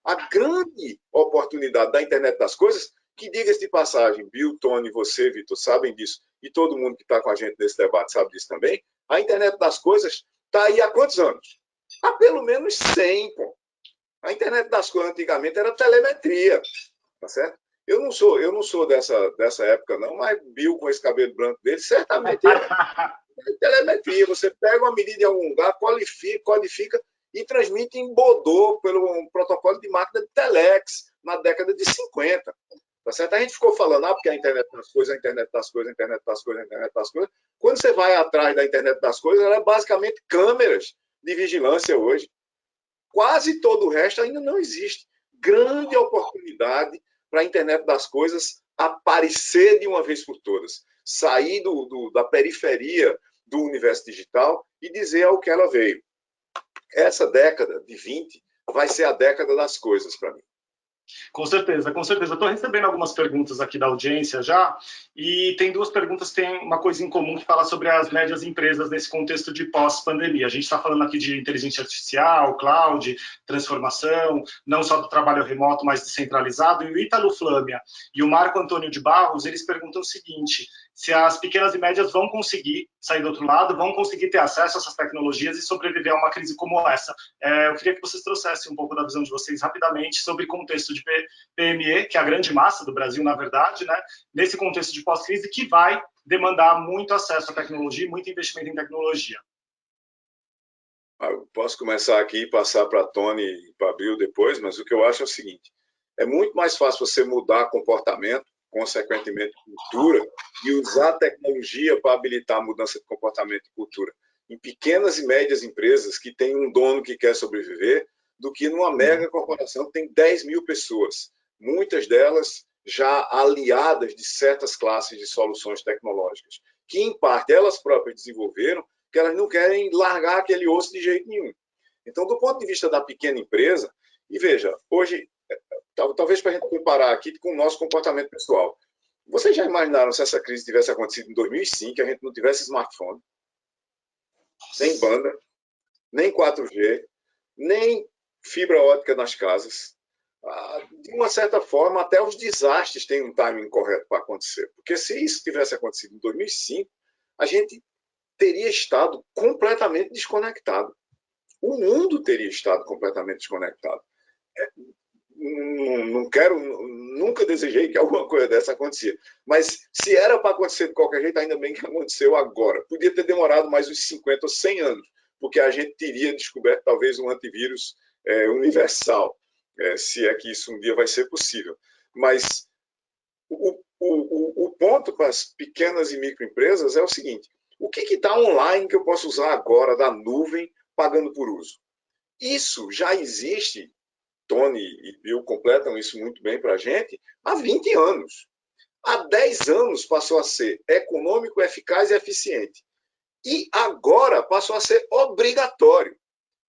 A grande oportunidade da internet das coisas, que diga-se de passagem, Bill, Tony, você, Vitor, sabem disso, e todo mundo que está com a gente nesse debate sabe disso também, a internet das coisas está aí há quantos anos? Há pelo menos 100, pô. A internet das coisas antigamente era telemetria, tá certo? Eu não sou dessa época, não, mas Bill, com esse cabelo branco dele, certamente era telemetria. Você pega uma medida em algum lugar, codifica e transmite em Baudot pelo protocolo de máquina de telex na década de 50. Tá certo? A gente ficou falando, porque a internet das coisas, a internet das coisas, a internet das coisas, a internet das coisas. Quando você vai atrás da internet das coisas, ela é basicamente câmeras de vigilância hoje. Quase todo o resto ainda não existe. Grande oportunidade para a internet das coisas aparecer de uma vez por todas. Sair da periferia do universo digital e dizer ao que ela veio. Essa década de 20 vai ser a década das coisas para mim. Com certeza, com certeza. Estou recebendo algumas perguntas aqui da audiência já, e tem duas perguntas que têm uma coisa em comum que fala sobre as médias empresas nesse contexto de pós-pandemia. A gente está falando aqui de inteligência artificial, cloud, transformação, não só do trabalho remoto, mas descentralizado. E o Ítalo Flâmia e o Marco Antônio de Barros, eles perguntam o seguinte: se as pequenas e médias vão conseguir sair do outro lado, vão conseguir ter acesso a essas tecnologias e sobreviver a uma crise como essa. Eu queria que vocês trouxessem um pouco da visão de vocês rapidamente sobre o contexto de PME, que é a grande massa do Brasil, na verdade, né? Nesse contexto de pós-crise, que vai demandar muito acesso à tecnologia e muito investimento em tecnologia. Eu posso começar aqui e passar para a Tony e para a Bill depois, mas o que eu acho é o seguinte: é muito mais fácil você mudar comportamento, consequentemente cultura, e usar a tecnologia para habilitar a mudança de comportamento e cultura em pequenas e médias empresas que têm um dono que quer sobreviver, do que numa mega corporação que tem 10 mil pessoas, muitas delas já aliadas de certas classes de soluções tecnológicas, que em parte elas próprias desenvolveram, que elas não querem largar aquele osso de jeito nenhum. Então, do ponto de vista da pequena empresa, e veja, hoje, talvez para a gente comparar aqui com o nosso comportamento pessoal, vocês já imaginaram se essa crise tivesse acontecido em 2005, a gente não tivesse smartphone, nem banda, nem 4G, nem fibra ótica nas casas? De uma certa forma, até os desastres têm um timing correto para acontecer. Porque se isso tivesse acontecido em 2005, a gente teria estado completamente desconectado. O mundo teria estado completamente desconectado. Não quero, nunca desejei que alguma coisa dessa acontecia. Mas se era para acontecer de qualquer jeito, ainda bem que aconteceu agora. Podia ter demorado mais uns 50 ou 100 anos, porque a gente teria descoberto talvez um antivírus universal, se é que isso um dia vai ser possível. Mas o ponto para as pequenas e microempresas é o seguinte: o que está online que eu posso usar agora da nuvem pagando por uso? Isso já existe, Tony e Bill completam isso muito bem para a gente, há 20 anos. Há 10 anos passou a ser econômico, eficaz e eficiente. E agora passou a ser obrigatório.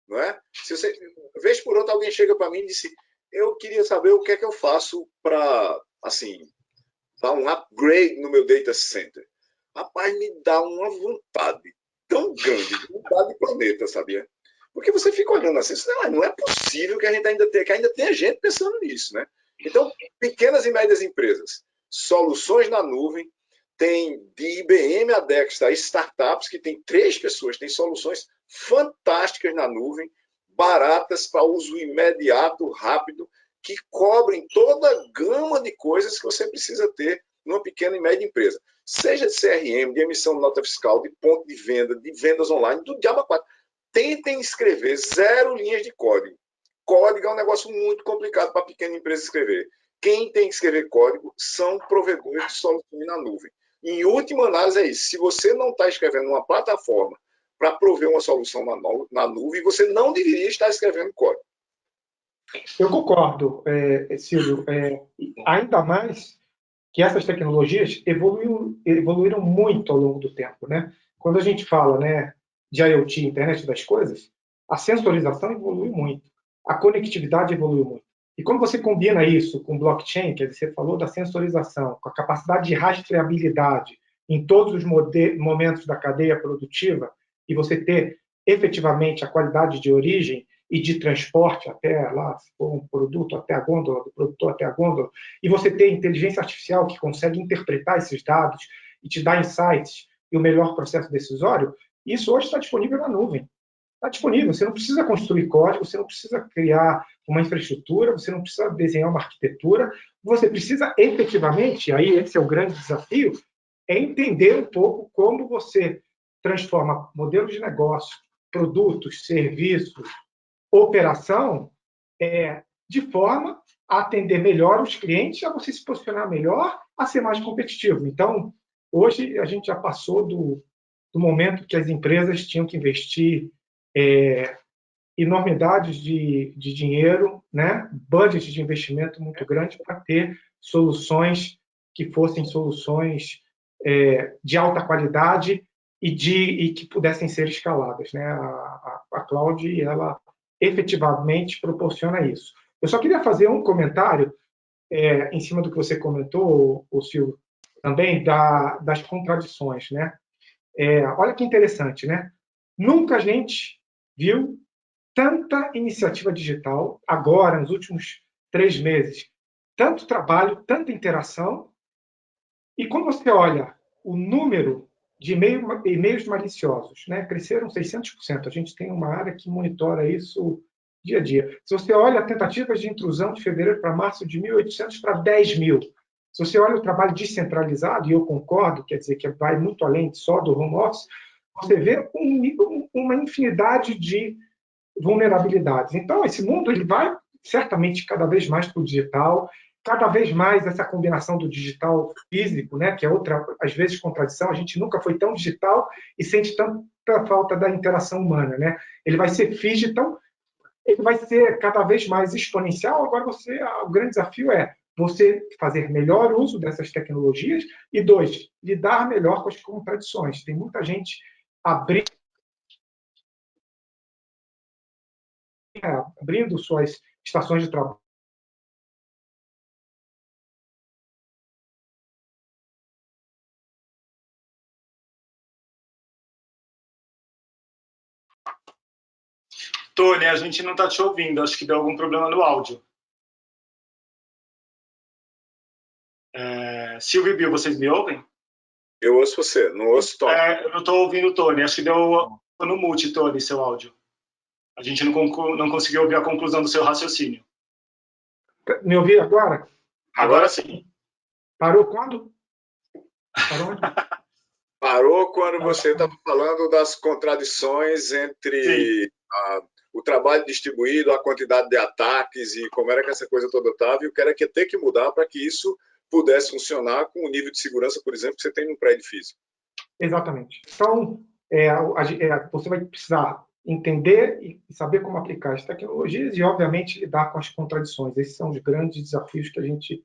Não é? Se você, vez por outra, alguém chega para mim e disse: eu queria saber o que é que eu faço para, assim, dar um upgrade no meu data center. Rapaz, me dá uma vontade tão grande de mudar de planeta, sabia? Porque você fica olhando assim, não é possível que a gente ainda tenha gente pensando nisso, né? Então, pequenas e médias empresas, soluções na nuvem, tem de IBM a Dexter, startups que tem 3 pessoas, tem soluções fantásticas na nuvem, baratas para uso imediato, rápido, que cobrem toda a gama de coisas que você precisa ter numa pequena e média empresa. Seja de CRM, de emissão de nota fiscal, de ponto de venda, de vendas online, do diabo 4. tentem escrever 0 linhas de código. Código é um negócio muito complicado para a pequena empresa escrever. Quem tem que escrever código são provedores de soluções na nuvem. Em última análise é isso. Se você não está escrevendo uma plataforma para prover uma solução na nuvem, você não deveria estar escrevendo código. Eu concordo, Silvio. Ainda mais que essas tecnologias evoluíram muito ao longo do tempo, né? Quando a gente fala, né, de IoT, internet das coisas, a sensorização evoluiu muito, a conectividade evoluiu muito. E quando você combina isso com blockchain, que você falou da sensorização, com a capacidade de rastreabilidade em todos os momentos da cadeia produtiva, e você ter efetivamente a qualidade de origem e de transporte até lá, se for um produto até a gôndola, do produtor até a gôndola, e você ter inteligência artificial que consegue interpretar esses dados e te dar insights e o melhor processo decisório, isso hoje está disponível na nuvem. Está disponível, você não precisa construir código, você não precisa criar uma infraestrutura, você não precisa desenhar uma arquitetura, você precisa efetivamente, aí esse é o grande desafio, é entender um pouco como você transforma modelos de negócio, produtos, serviços, operação, de forma a atender melhor os clientes, a você se posicionar melhor, a ser mais competitivo. Então, hoje a gente já passou do momento que as empresas tinham que investir enormidades de dinheiro, né? Budget de investimento muito grande para ter soluções que fossem soluções de alta qualidade e que pudessem ser escaladas, né? A cloud, ela efetivamente proporciona isso. Eu só queria fazer um comentário em cima do que você comentou, o Silvio, também das contradições, né? Olha que interessante, né? Nunca a gente viu tanta iniciativa digital agora, nos últimos 3 meses. Tanto trabalho, tanta interação. E quando você olha o número de e-mails maliciosos, né, cresceram 600%. A gente tem uma área que monitora isso dia a dia. Se você olha tentativas de intrusão de fevereiro para março, de 1.800 para 10.000. Se você olha o trabalho descentralizado, e eu concordo, quer dizer, que vai muito além só do home office, você vê uma infinidade de vulnerabilidades. Então, esse mundo ele vai certamente cada vez mais para o digital, cada vez mais essa combinação do digital físico, né, que é outra, às vezes, contradição. A gente nunca foi tão digital e sente tanta falta da interação humana, né? Ele vai ser digital, ele vai ser cada vez mais exponencial. Agora, o grande desafio é você fazer melhor uso dessas tecnologias e, 2, lidar melhor com as contradições. Tem muita gente abrindo suas estações de trabalho. Tony, a gente não está te ouvindo, acho que deu algum problema no áudio. Silvio e Bill, vocês me ouvem? Eu ouço você, não ouço o Tony. Eu não estou ouvindo o Tony, acho que deu no mute, Tony, seu áudio. A gente não conseguiu ouvir a conclusão do seu raciocínio. Me ouvir agora? Agora sim. Parou quando? Parou onde? Parou quando você estava falando das contradições entre o trabalho distribuído, a quantidade de ataques e como era que essa coisa toda estava, e o que era que ia ter que mudar para que isso pudesse funcionar com o nível de segurança, por exemplo, que você tem num prédio físico. Exatamente. Então, você vai precisar entender e saber como aplicar as tecnologias e, obviamente, lidar com as contradições. Esses são os grandes desafios que a gente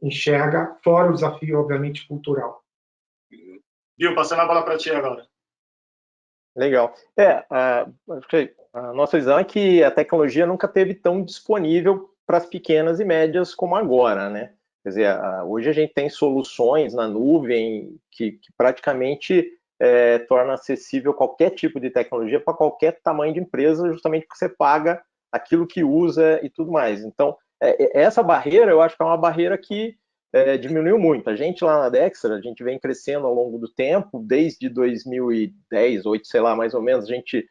enxerga, fora o desafio, obviamente, cultural. Bill, passando a bola para ti agora. Legal. A nossa visão é que a tecnologia nunca esteve tão disponível para as pequenas e médias como agora, né? Quer dizer, hoje a gente tem soluções na nuvem que praticamente torna acessível qualquer tipo de tecnologia para qualquer tamanho de empresa, justamente porque você paga aquilo que usa e tudo mais. Então, essa barreira, eu acho que é uma barreira que diminuiu muito. A gente lá na Dextra, a gente vem crescendo ao longo do tempo, desde 2010, 2008, sei lá, mais ou menos, a gente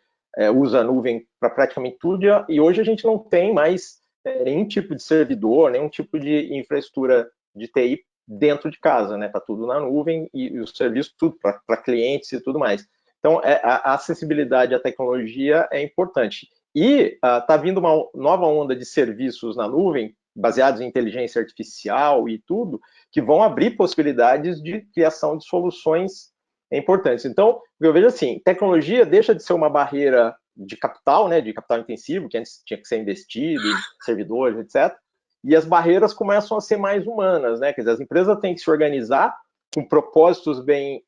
usa a nuvem para praticamente tudo, e hoje a gente não tem mais nenhum tipo de servidor, nenhum tipo de infraestrutura de TI dentro de casa, né? Tá tudo na nuvem e o serviço tudo para clientes e tudo mais. Então, a acessibilidade à tecnologia é importante. E está vindo uma nova onda de serviços na nuvem, baseados em inteligência artificial e tudo, que vão abrir possibilidades de criação de soluções importantes. Então, eu vejo assim, tecnologia deixa de ser uma barreira de capital, né, de capital intensivo, que antes tinha que ser investido em servidores, etc., e as barreiras começam a ser mais humanas, né? Quer dizer, as empresas têm que se organizar com propósitos bem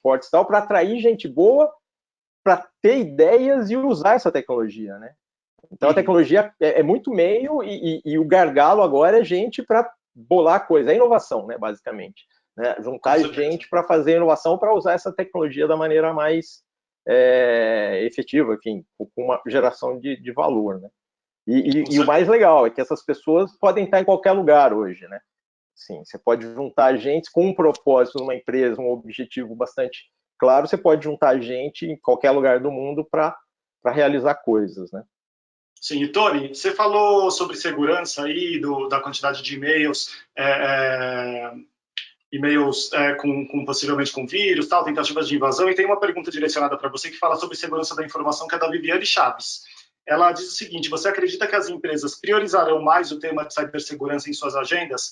fortes para atrair gente boa, para ter ideias e usar essa tecnologia, né? Então a tecnologia é muito meio e o gargalo agora é gente para bolar coisa, é inovação, né, basicamente. Né? Juntar gente para fazer inovação, para usar essa tecnologia da maneira mais efetiva, enfim, com uma geração de valor, né? E o mais legal é que essas pessoas podem estar em qualquer lugar hoje, né? Sim, você pode juntar gente com um propósito numa empresa, um objetivo bastante claro, você pode juntar gente em qualquer lugar do mundo para realizar coisas, né? Sim, e Tony, você falou sobre segurança aí, da quantidade de e-mails, possivelmente com vírus, tal, tentativas de invasão, e tem uma pergunta direcionada para você que fala sobre segurança da informação, que é da Viviane Chaves. Ela diz o seguinte: você acredita que as empresas priorizarão mais o tema de cibersegurança em suas agendas?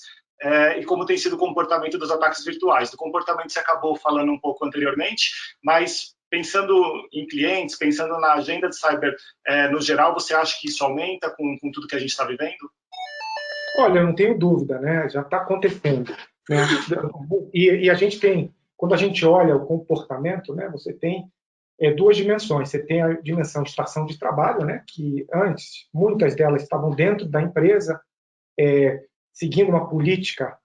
E como tem sido o comportamento dos ataques virtuais? Do comportamento você acabou falando um pouco anteriormente, mas pensando em clientes, pensando na agenda de cyber no geral, você acha que isso aumenta com tudo que a gente está vivendo? Olha, eu não tenho dúvida, né? Já está acontecendo. Né? E a gente tem, quando a gente olha o comportamento, né, você tem duas dimensões. Você tem a dimensão de estação de trabalho, né, que antes, muitas delas estavam dentro da empresa, seguindo uma política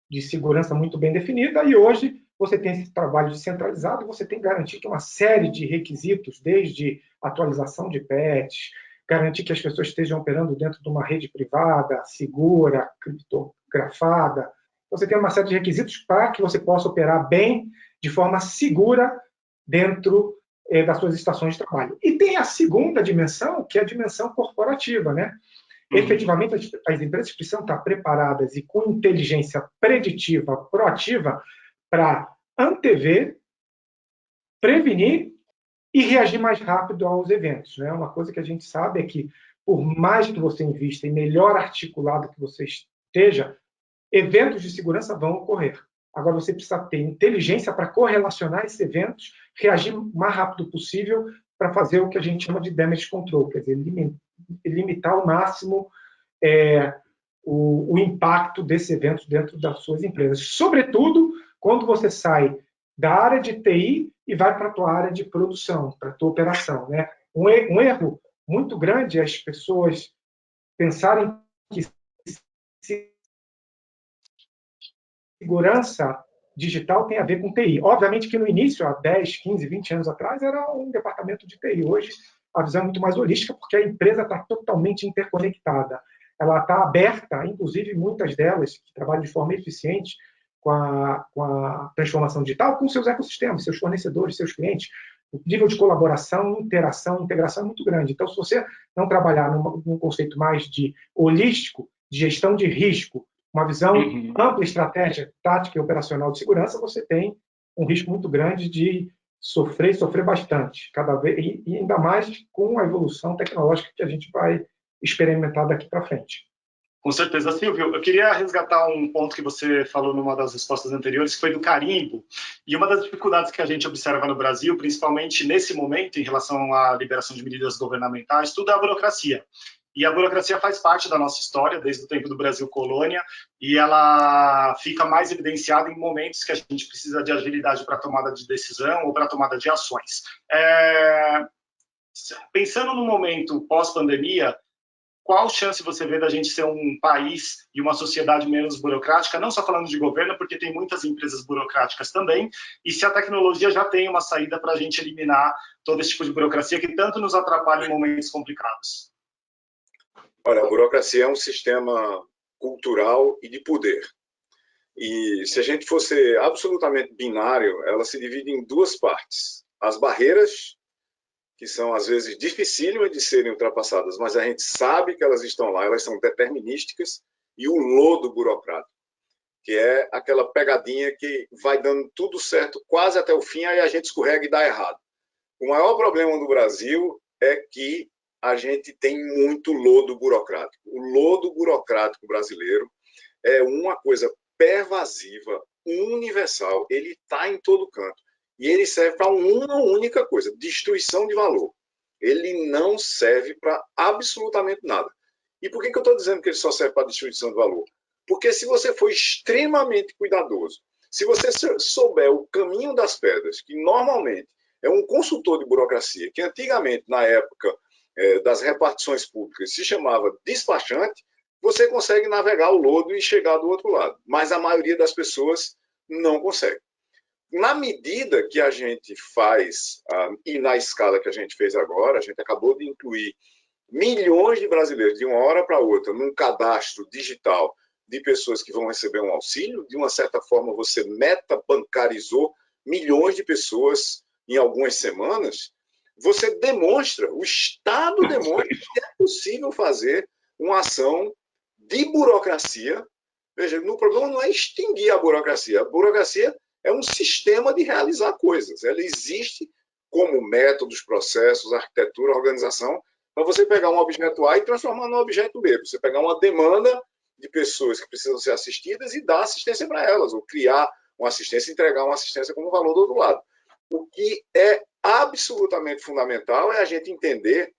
de segurança muito bem definida, e hoje você tem esse trabalho descentralizado e você tem que garantir que uma série de requisitos, desde atualização de patch, garantir que as pessoas estejam operando dentro de uma rede privada, segura, criptografada. Você tem uma série de requisitos para que você possa operar bem, de forma segura, dentro das suas estações de trabalho. E tem a segunda dimensão, que é a dimensão corporativa, né? Efetivamente, as empresas precisam estar preparadas e com inteligência preditiva, proativa, para antever, prevenir e reagir mais rápido aos eventos. Né? Uma coisa que a gente sabe é que, por mais que você invista e melhor articulado que você esteja, eventos de segurança vão ocorrer. Agora, você precisa ter inteligência para correlacionar esses eventos, reagir o mais rápido possível para fazer o que a gente chama de damage control, quer dizer, limitar ao máximo o impacto desses eventos dentro das suas empresas. Sobretudo, quando você sai da área de TI e vai para a tua área de produção, para a tua operação. Né? Um erro muito grande é as pessoas pensarem que segurança digital tem a ver com TI. Obviamente que no início, há 10, 15, 20 anos atrás, era um departamento de TI. Hoje, a visão é muito mais holística, porque a empresa está totalmente interconectada. Ela está aberta, inclusive muitas delas que trabalham de forma eficiente com a transformação digital, com seus ecossistemas, seus fornecedores, seus clientes. O nível de colaboração, interação, integração é muito grande. Então, se você não trabalhar num conceito mais de holístico, de gestão de risco, uma visão ampla, estratégia, tática e operacional de segurança, você tem um risco muito grande de sofrer bastante, cada vez, e ainda mais com a evolução tecnológica que a gente vai experimentar daqui para frente. Com certeza, Silvio. Eu queria resgatar um ponto que você falou numa das respostas anteriores, que foi do carimbo. E uma das dificuldades que a gente observa no Brasil, principalmente nesse momento, em relação à liberação de medidas governamentais, tudo é a burocracia. E a burocracia faz parte da nossa história, desde o tempo do Brasil colônia, e ela fica mais evidenciada em momentos que a gente precisa de agilidade para tomada de decisão ou para tomada de ações. Pensando no momento pós-pandemia, qual chance você vê da gente ser um país e uma sociedade menos burocrática, não só falando de governo, porque tem muitas empresas burocráticas também, e se a tecnologia já tem uma saída para a gente eliminar todo esse tipo de burocracia que tanto nos atrapalha em momentos complicados? Olha, a burocracia é um sistema cultural e de poder. E se a gente fosse absolutamente binário, ela se divide em duas partes. As barreiras, que são às vezes dificílimas de serem ultrapassadas, mas a gente sabe que elas estão lá, elas são determinísticas, e o lodo burocrático, que é aquela pegadinha que vai dando tudo certo quase até o fim, aí a gente escorrega e dá errado. O maior problema do Brasil é que a gente tem muito lodo burocrático. O lodo burocrático brasileiro é uma coisa pervasiva, universal. Ele está em todo canto. E ele serve para uma única coisa: destruição de valor. Ele não serve para absolutamente nada. E por que eu estou dizendo que ele só serve para destruição de valor? Porque se você for extremamente cuidadoso, se você souber o caminho das pedras, que normalmente é um consultor de burocracia, que antigamente, na época das repartições públicas, se chamava despachante, você consegue navegar o lodo e chegar do outro lado. Mas a maioria das pessoas não consegue. Na medida que a gente faz, e na escala que a gente fez agora, a gente acabou de incluir milhões de brasileiros, de uma hora para outra, num cadastro digital de pessoas que vão receber um auxílio. De uma certa forma, você metabancarizou milhões de pessoas em algumas semanas. Você demonstra, o Estado demonstra que é possível fazer uma ação de burocracia. Veja, o problema não é extinguir a burocracia. A burocracia é um sistema de realizar coisas. Ela existe como métodos, processos, arquitetura, organização, para você pegar um objeto A e transformar num objeto B. Você pegar uma demanda de pessoas que precisam ser assistidas e dar assistência para elas, ou criar uma assistência, entregar uma assistência como valor do outro lado. O que é absolutamente fundamental é a gente entender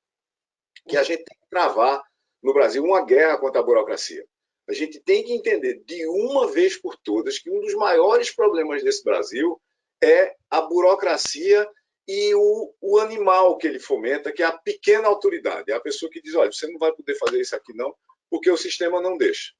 que a gente tem que travar no Brasil uma guerra contra a burocracia. A gente tem que entender de uma vez por todas que um dos maiores problemas desse Brasil é a burocracia e o animal que ele fomenta, que é a pequena autoridade. É a pessoa que diz: olha, você não vai poder fazer isso aqui não, porque o sistema não deixa.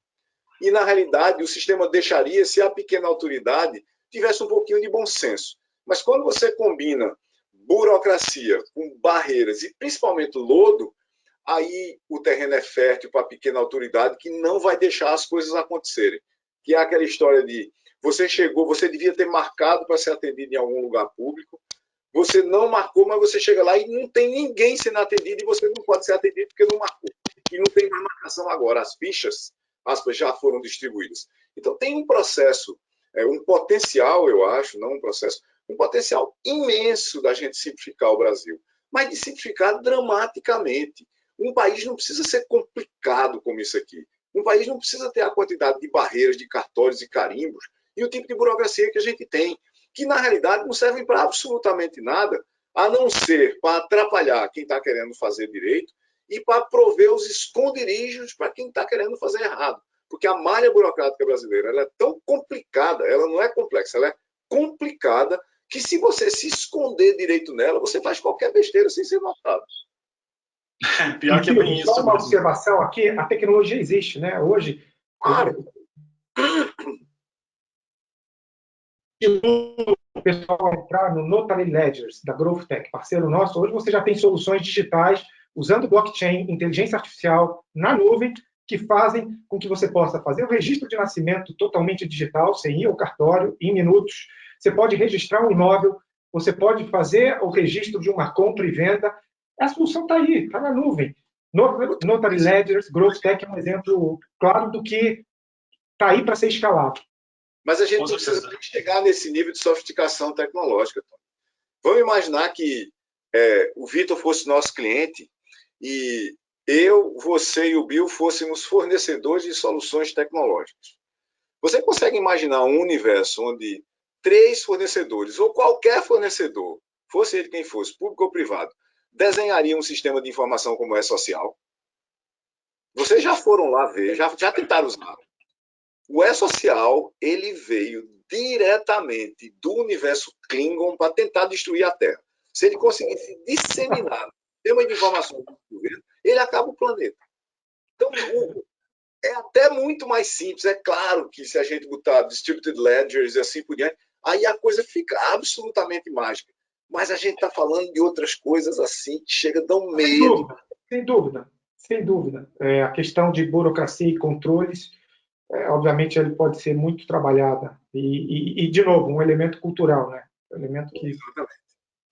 E, na realidade, o sistema deixaria se a pequena autoridade tivesse um pouquinho de bom senso. Mas quando você combina burocracia com barreiras e principalmente lodo, aí o terreno é fértil para a pequena autoridade, que não vai deixar as coisas acontecerem. Que é aquela história de você chegou, você devia ter marcado para ser atendido em algum lugar público, você não marcou, mas você chega lá e não tem ninguém sendo atendido e você não pode ser atendido porque não marcou. E não tem mais marcação agora. As fichas, aspas, já foram distribuídas. Então tem um processo, um potencial, eu acho, não um processo, um potencial imenso da gente simplificar o Brasil, mas de simplificar dramaticamente. Um país não precisa ser complicado como isso aqui. Um país não precisa ter a quantidade de barreiras, de cartórios e carimbos e o tipo de burocracia que a gente tem, que na realidade não servem para absolutamente nada, a não ser para atrapalhar quem está querendo fazer direito e para prover os esconderijos para quem está querendo fazer errado. Porque a malha burocrática brasileira ela é tão complicada, ela não é complexa, ela é complicada, que se você se esconder direito nela, você faz qualquer besteira sem ser notado. Pior que é bem isso. Só uma observação aqui, a tecnologia existe, né? Hoje, claro, o pessoal entrar no Notary Ledgers, da GrowthTech, parceiro nosso, hoje você já tem soluções digitais usando blockchain, inteligência artificial, na nuvem, que fazem com que você possa fazer o registro de nascimento totalmente digital, sem ir ao cartório, em minutos. Você pode registrar um imóvel, você pode fazer o registro de uma compra e venda. A solução está aí, está na nuvem. Notary Ledgers, GrowthTech é um exemplo claro do que está aí para ser escalado. Mas a gente não precisa chegar nesse nível de sofisticação tecnológica. Vamos imaginar que o Vitor fosse nosso cliente e eu, você e o Bill fôssemos fornecedores de soluções tecnológicas. Você consegue imaginar um universo onde 3 fornecedores, ou qualquer fornecedor, fosse ele quem fosse, público ou privado, desenharia um sistema de informação como o E-Social? Vocês já foram lá ver, já tentaram usar. O E-Social, ele veio diretamente do universo Klingon para tentar destruir a Terra. Se ele conseguisse disseminar o sistema de informação do governo, ele acaba o planeta. Então, é até muito mais simples. É claro que se a gente botar distributed ledgers e assim por diante, aí a coisa fica absolutamente mágica. Mas a gente está falando de outras coisas assim que chega a dar um medo. Sem dúvida, sem dúvida. A questão de burocracia e controles, obviamente, ele pode ser muito trabalhada. E, de novo, um elemento cultural, né? Um elemento que...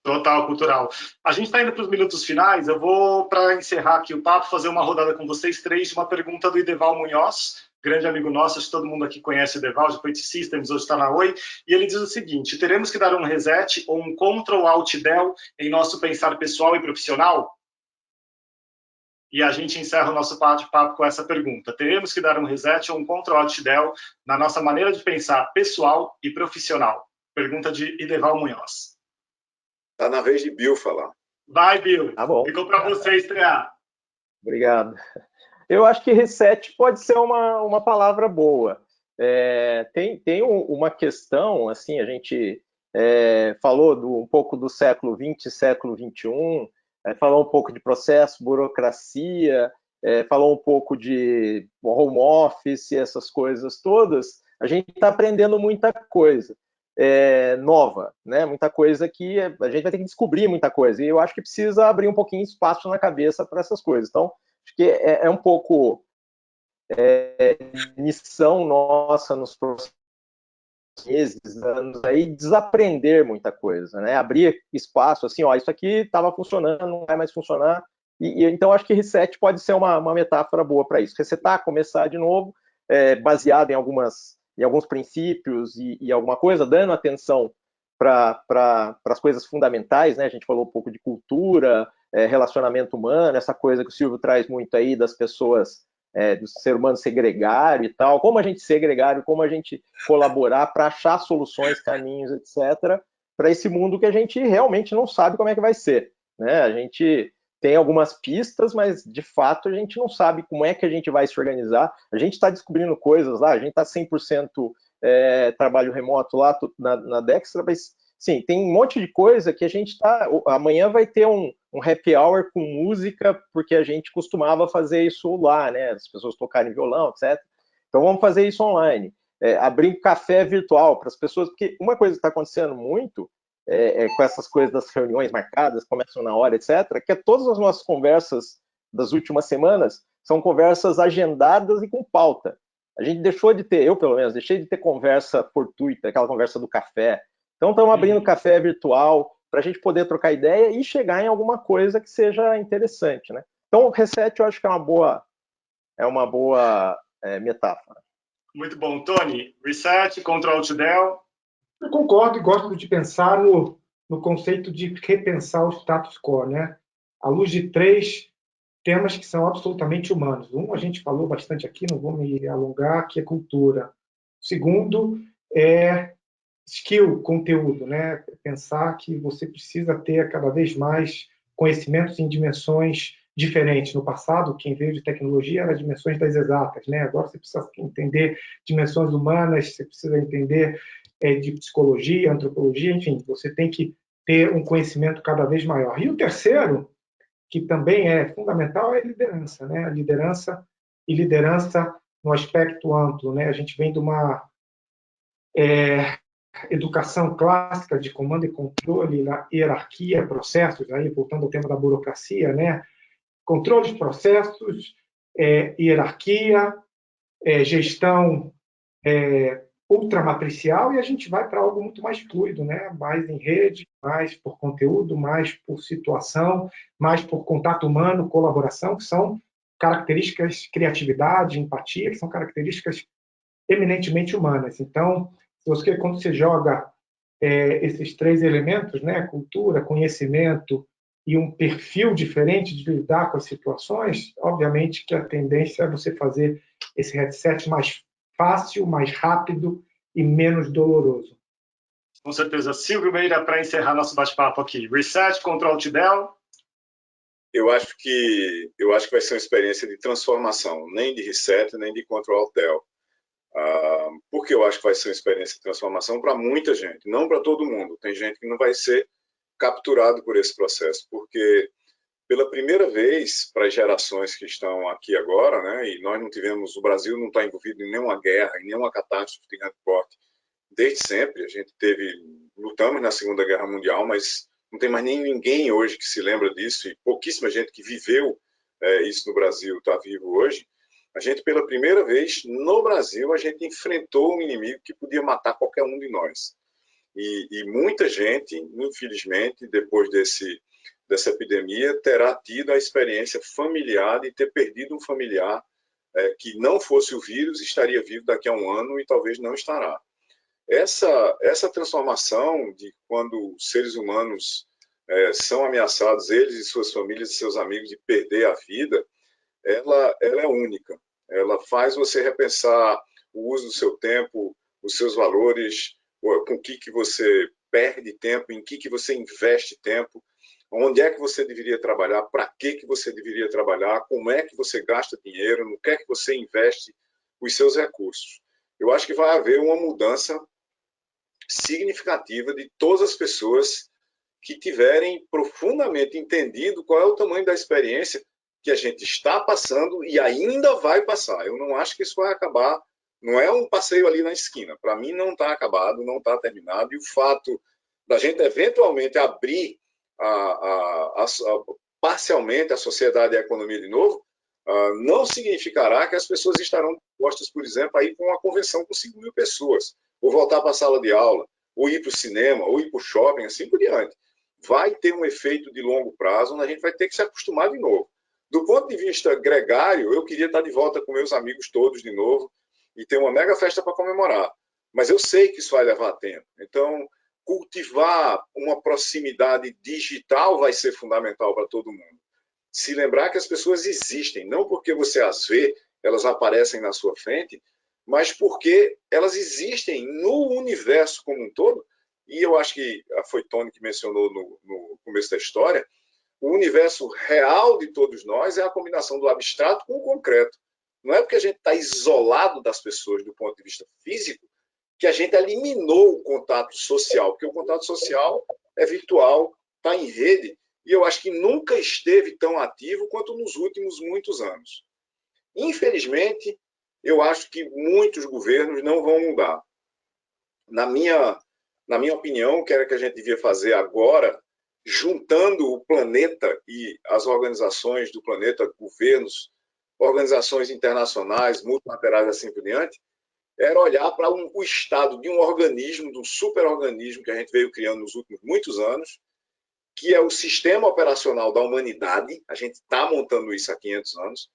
Total, cultural. A gente está indo para os minutos finais. Eu vou, para encerrar aqui o papo, fazer uma rodada com vocês 3 de uma pergunta do Ideval Munhoz, grande amigo nosso, acho que todo mundo aqui conhece o Deval, de Point Systems, hoje está na Oi, e ele diz o seguinte: teremos que dar um reset ou um Ctrl Alt Del em nosso pensar pessoal e profissional? E a gente encerra o nosso bate-papo com essa pergunta. Teremos que dar um reset ou um Ctrl Alt Del na nossa maneira de pensar pessoal e profissional? Pergunta de Ideval Munhoz. Está na vez de Bill falar. Vai, Bill. Tá bom. Ficou para você estrear. Obrigado. Eu acho que reset pode ser uma palavra boa. Tem uma questão, assim, a gente falou um pouco do século XX, século XXI, falou um pouco de processo, burocracia, falou um pouco de home office, essas coisas todas. A gente está aprendendo muita coisa nova, né? Muita coisa que a gente vai ter que descobrir muita coisa. E eu acho que precisa abrir um pouquinho espaço na cabeça para essas coisas. Então, acho que é um pouco missão nossa nos próximos meses, anos, aí, desaprender muita coisa, né? Abrir espaço, assim, ó, isso aqui estava funcionando, não vai mais funcionar. Então, acho que reset pode ser uma metáfora boa para isso. Resetar, começar de novo, baseado em alguns princípios e alguma coisa, dando atenção para as coisas fundamentais, né? A gente falou um pouco de cultura, relacionamento humano, essa coisa que o Silvio traz muito aí das pessoas, do ser humano ser gregário e tal, como a gente ser gregário, como a gente colaborar para achar soluções, caminhos, etc., para esse mundo que a gente realmente não sabe como é que vai ser, né? A gente tem algumas pistas, mas de fato a gente não sabe como é que a gente vai se organizar. A gente está descobrindo coisas lá, a gente está 100% trabalho remoto lá na Dextra, mas sim, tem um monte de coisa que a gente está... Amanhã vai ter um happy hour com música, porque a gente costumava fazer isso lá, né? As pessoas tocarem violão, etc. Então vamos fazer isso online. Abrir um café virtual para as pessoas, porque uma coisa que está acontecendo muito com essas coisas das reuniões marcadas, começam na hora, etc., que todas as nossas conversas das últimas semanas são conversas agendadas e com pauta. A gente deixou de ter, eu pelo menos, deixei de ter conversa fortuita, aquela conversa do café. Então estamos abrindo café virtual para a gente poder trocar ideia e chegar em alguma coisa que seja interessante, né? Então o reset eu acho que é uma boa metáfora. Muito bom. Tony, reset, Ctrl Alt Del. Eu concordo e gosto de pensar no conceito de repensar o status quo, né? À luz de 3 temas que são absolutamente humanos. Um, a gente falou bastante aqui, não vou me alongar, que é cultura. O segundo é skill, conteúdo, né? Pensar que você precisa ter cada vez mais conhecimentos em dimensões diferentes. No passado, quem veio de tecnologia era dimensões das exatas, né? Agora você precisa entender dimensões humanas, você precisa entender de psicologia, antropologia, enfim, você tem que ter um conhecimento cada vez maior. E o terceiro, que também é fundamental, é a liderança, né? A liderança e liderança no aspecto amplo, né? A gente vem de uma educação clássica de comando e controle, na hierarquia, processos, aí voltando ao tema da burocracia, né? Controle de processos, hierarquia, gestão ultramatricial, e a gente vai para algo muito mais fluido, né? Mais em rede, mais por conteúdo, mais por situação, mais por contato humano, colaboração, que são características, criatividade, empatia, que são características eminentemente humanas. Então, quando você joga esses 3 elementos, né? Cultura, conhecimento e um perfil diferente de lidar com as situações, obviamente que a tendência é você fazer esse headset mais fácil, mais rápido e menos doloroso. Com certeza. Silvio Meira, para encerrar nosso bate-papo aqui. Reset, Ctrl Alt Del. Eu acho que vai ser uma experiência de transformação, nem de reset, nem de Ctrl Alt Del. Porque eu acho que vai ser uma experiência de transformação para muita gente, não para todo mundo. Tem gente que não vai ser capturado por esse processo, porque pela primeira vez, para as gerações que estão aqui agora, né, e nós não tivemos, o Brasil não está envolvido em nenhuma guerra, em nenhuma catástrofe de grande porte, desde sempre. A gente lutamos na Segunda Guerra Mundial, mas não tem mais nem ninguém hoje que se lembra disso, e pouquíssima gente que viveu isso no Brasil está vivo hoje. A gente, pela primeira vez, no Brasil, a gente enfrentou um inimigo que podia matar qualquer um de nós. E muita gente, infelizmente, depois dessa epidemia, terá tido a experiência familiar de ter perdido um familiar que não fosse o vírus, estaria vivo daqui a um ano e talvez não estará. Essa transformação de quando os seres humanos são ameaçados, eles e suas famílias e seus amigos, de perder a vida, ela é única. Ela faz você repensar o uso do seu tempo, os seus valores, com que você perde tempo, em que você investe tempo, onde é que você deveria trabalhar, para que você deveria trabalhar, como é que você gasta dinheiro, no que é que você investe os seus recursos. Eu acho que vai haver uma mudança significativa de todas as pessoas que tiverem profundamente entendido qual é o tamanho da experiência que a gente está passando e ainda vai passar. Eu não acho que isso vai acabar, não é um passeio ali na esquina. Para mim não está acabado, não está terminado, e o fato da gente eventualmente abrir parcialmente a sociedade e a economia de novo, não significará que as pessoas estarão dispostas, por exemplo, a ir para uma convenção com 5.000 pessoas, ou voltar para a sala de aula, ou ir para o cinema, ou ir para o shopping, assim por diante. Vai ter um efeito de longo prazo, onde a gente vai ter que se acostumar de novo. Do ponto de vista gregário, eu queria estar de volta com meus amigos todos de novo e ter uma mega festa para comemorar. Mas eu sei que isso vai levar tempo. Então, cultivar uma proximidade digital vai ser fundamental para todo mundo. Se lembrar que as pessoas existem, não porque você as vê, elas aparecem na sua frente, mas porque elas existem no universo como um todo. E eu acho que foi Tony que mencionou no começo da história, o universo real de todos nós é a combinação do abstrato com o concreto. Não é porque a gente está isolado das pessoas do ponto de vista físico que a gente eliminou o contato social, porque o contato social é virtual, está em rede, e eu acho que nunca esteve tão ativo quanto nos últimos muitos anos. Infelizmente, eu acho que muitos governos não vão mudar. Na minha opinião, o que era que a gente devia fazer agora, juntando o planeta e as organizações do planeta, governos, organizações internacionais, multilaterais, assim por diante, era olhar para o estado de um organismo, de um superorganismo que a gente veio criando nos últimos muitos anos, que é o sistema operacional da humanidade. A gente está montando isso há 500 anos.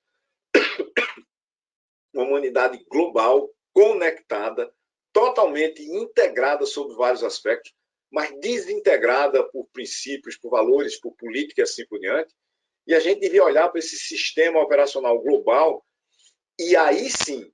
Uma humanidade global, conectada, totalmente integrada sobre vários aspectos, mas desintegrada por princípios, por valores, por política e assim por diante. E a gente devia olhar para esse sistema operacional global e aí sim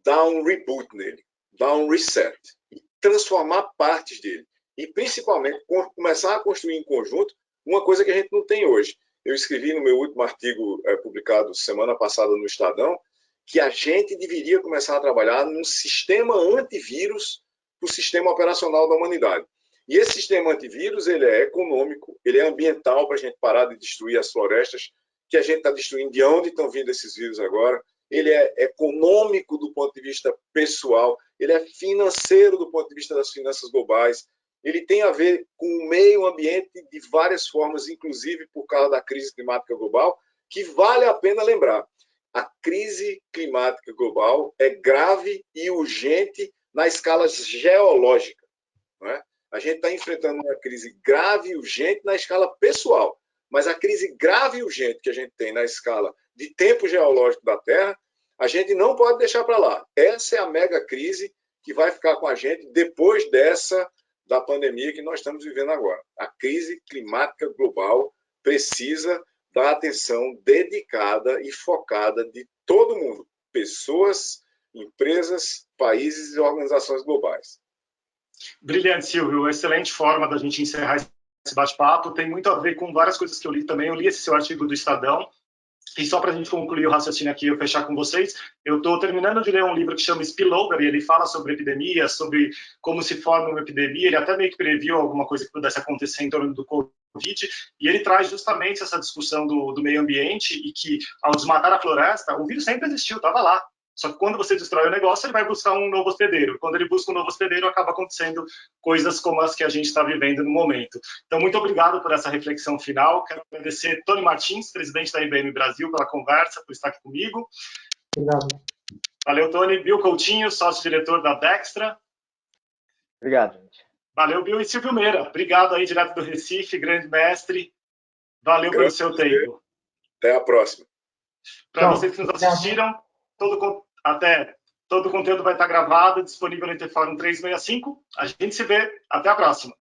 dar um reboot nele, dar um reset, e transformar partes dele. E principalmente começar a construir em conjunto uma coisa que a gente não tem hoje. Eu escrevi no meu último artigo publicado semana passada no Estadão que a gente deveria começar a trabalhar num sistema antivírus para o sistema operacional da humanidade. E esse sistema antivírus ele é econômico, ele é ambiental para a gente parar de destruir as florestas que a gente está destruindo, de onde estão vindo esses vírus agora. Ele é econômico do ponto de vista pessoal, ele é financeiro do ponto de vista das finanças globais, ele tem a ver com o meio ambiente de várias formas, inclusive por causa da crise climática global, que vale a pena lembrar. A crise climática global é grave e urgente na escala geológica. Não é? A gente está enfrentando uma crise grave e urgente na escala pessoal, mas a crise grave e urgente que a gente tem na escala de tempo geológico da Terra, a gente não pode deixar para lá. Essa é a mega crise que vai ficar com a gente depois da pandemia que nós estamos vivendo agora. A crise climática global precisa da atenção dedicada e focada de todo mundo, pessoas, empresas, países e organizações globais. Brilhante, Silvio. Excelente forma da gente encerrar esse bate-papo. Tem muito a ver com várias coisas que eu li também. Eu li esse seu artigo do Estadão. E só para a gente concluir o raciocínio aqui e eu fechar com vocês, eu estou terminando de ler um livro que chama Spillover, e ele fala sobre epidemia, sobre como se forma uma epidemia. Ele até meio que previu alguma coisa que pudesse acontecer em torno do Covid, e ele traz justamente essa discussão do meio ambiente e que, ao desmatar a floresta, o vírus sempre existiu, estava lá. Só que quando você destrói o negócio, ele vai buscar um novo hospedeiro. Quando ele busca um novo hospedeiro, acaba acontecendo coisas como as que a gente está vivendo no momento. Então, muito obrigado por essa reflexão final. Quero agradecer Tony Martins, presidente da IBM Brasil, pela conversa, por estar aqui comigo. Obrigado. Valeu, Tony. Bill Coutinho, sócio-diretor da Dextra. Obrigado, gente. Valeu, Bill. E Silvio Meira, obrigado aí, direto do Recife, grande mestre. Valeu pelo seu tempo. Até a próxima. Para vocês que nos assistiram, Todo o conteúdo vai estar gravado, disponível no Interfórum 365. A gente se vê. Até a próxima.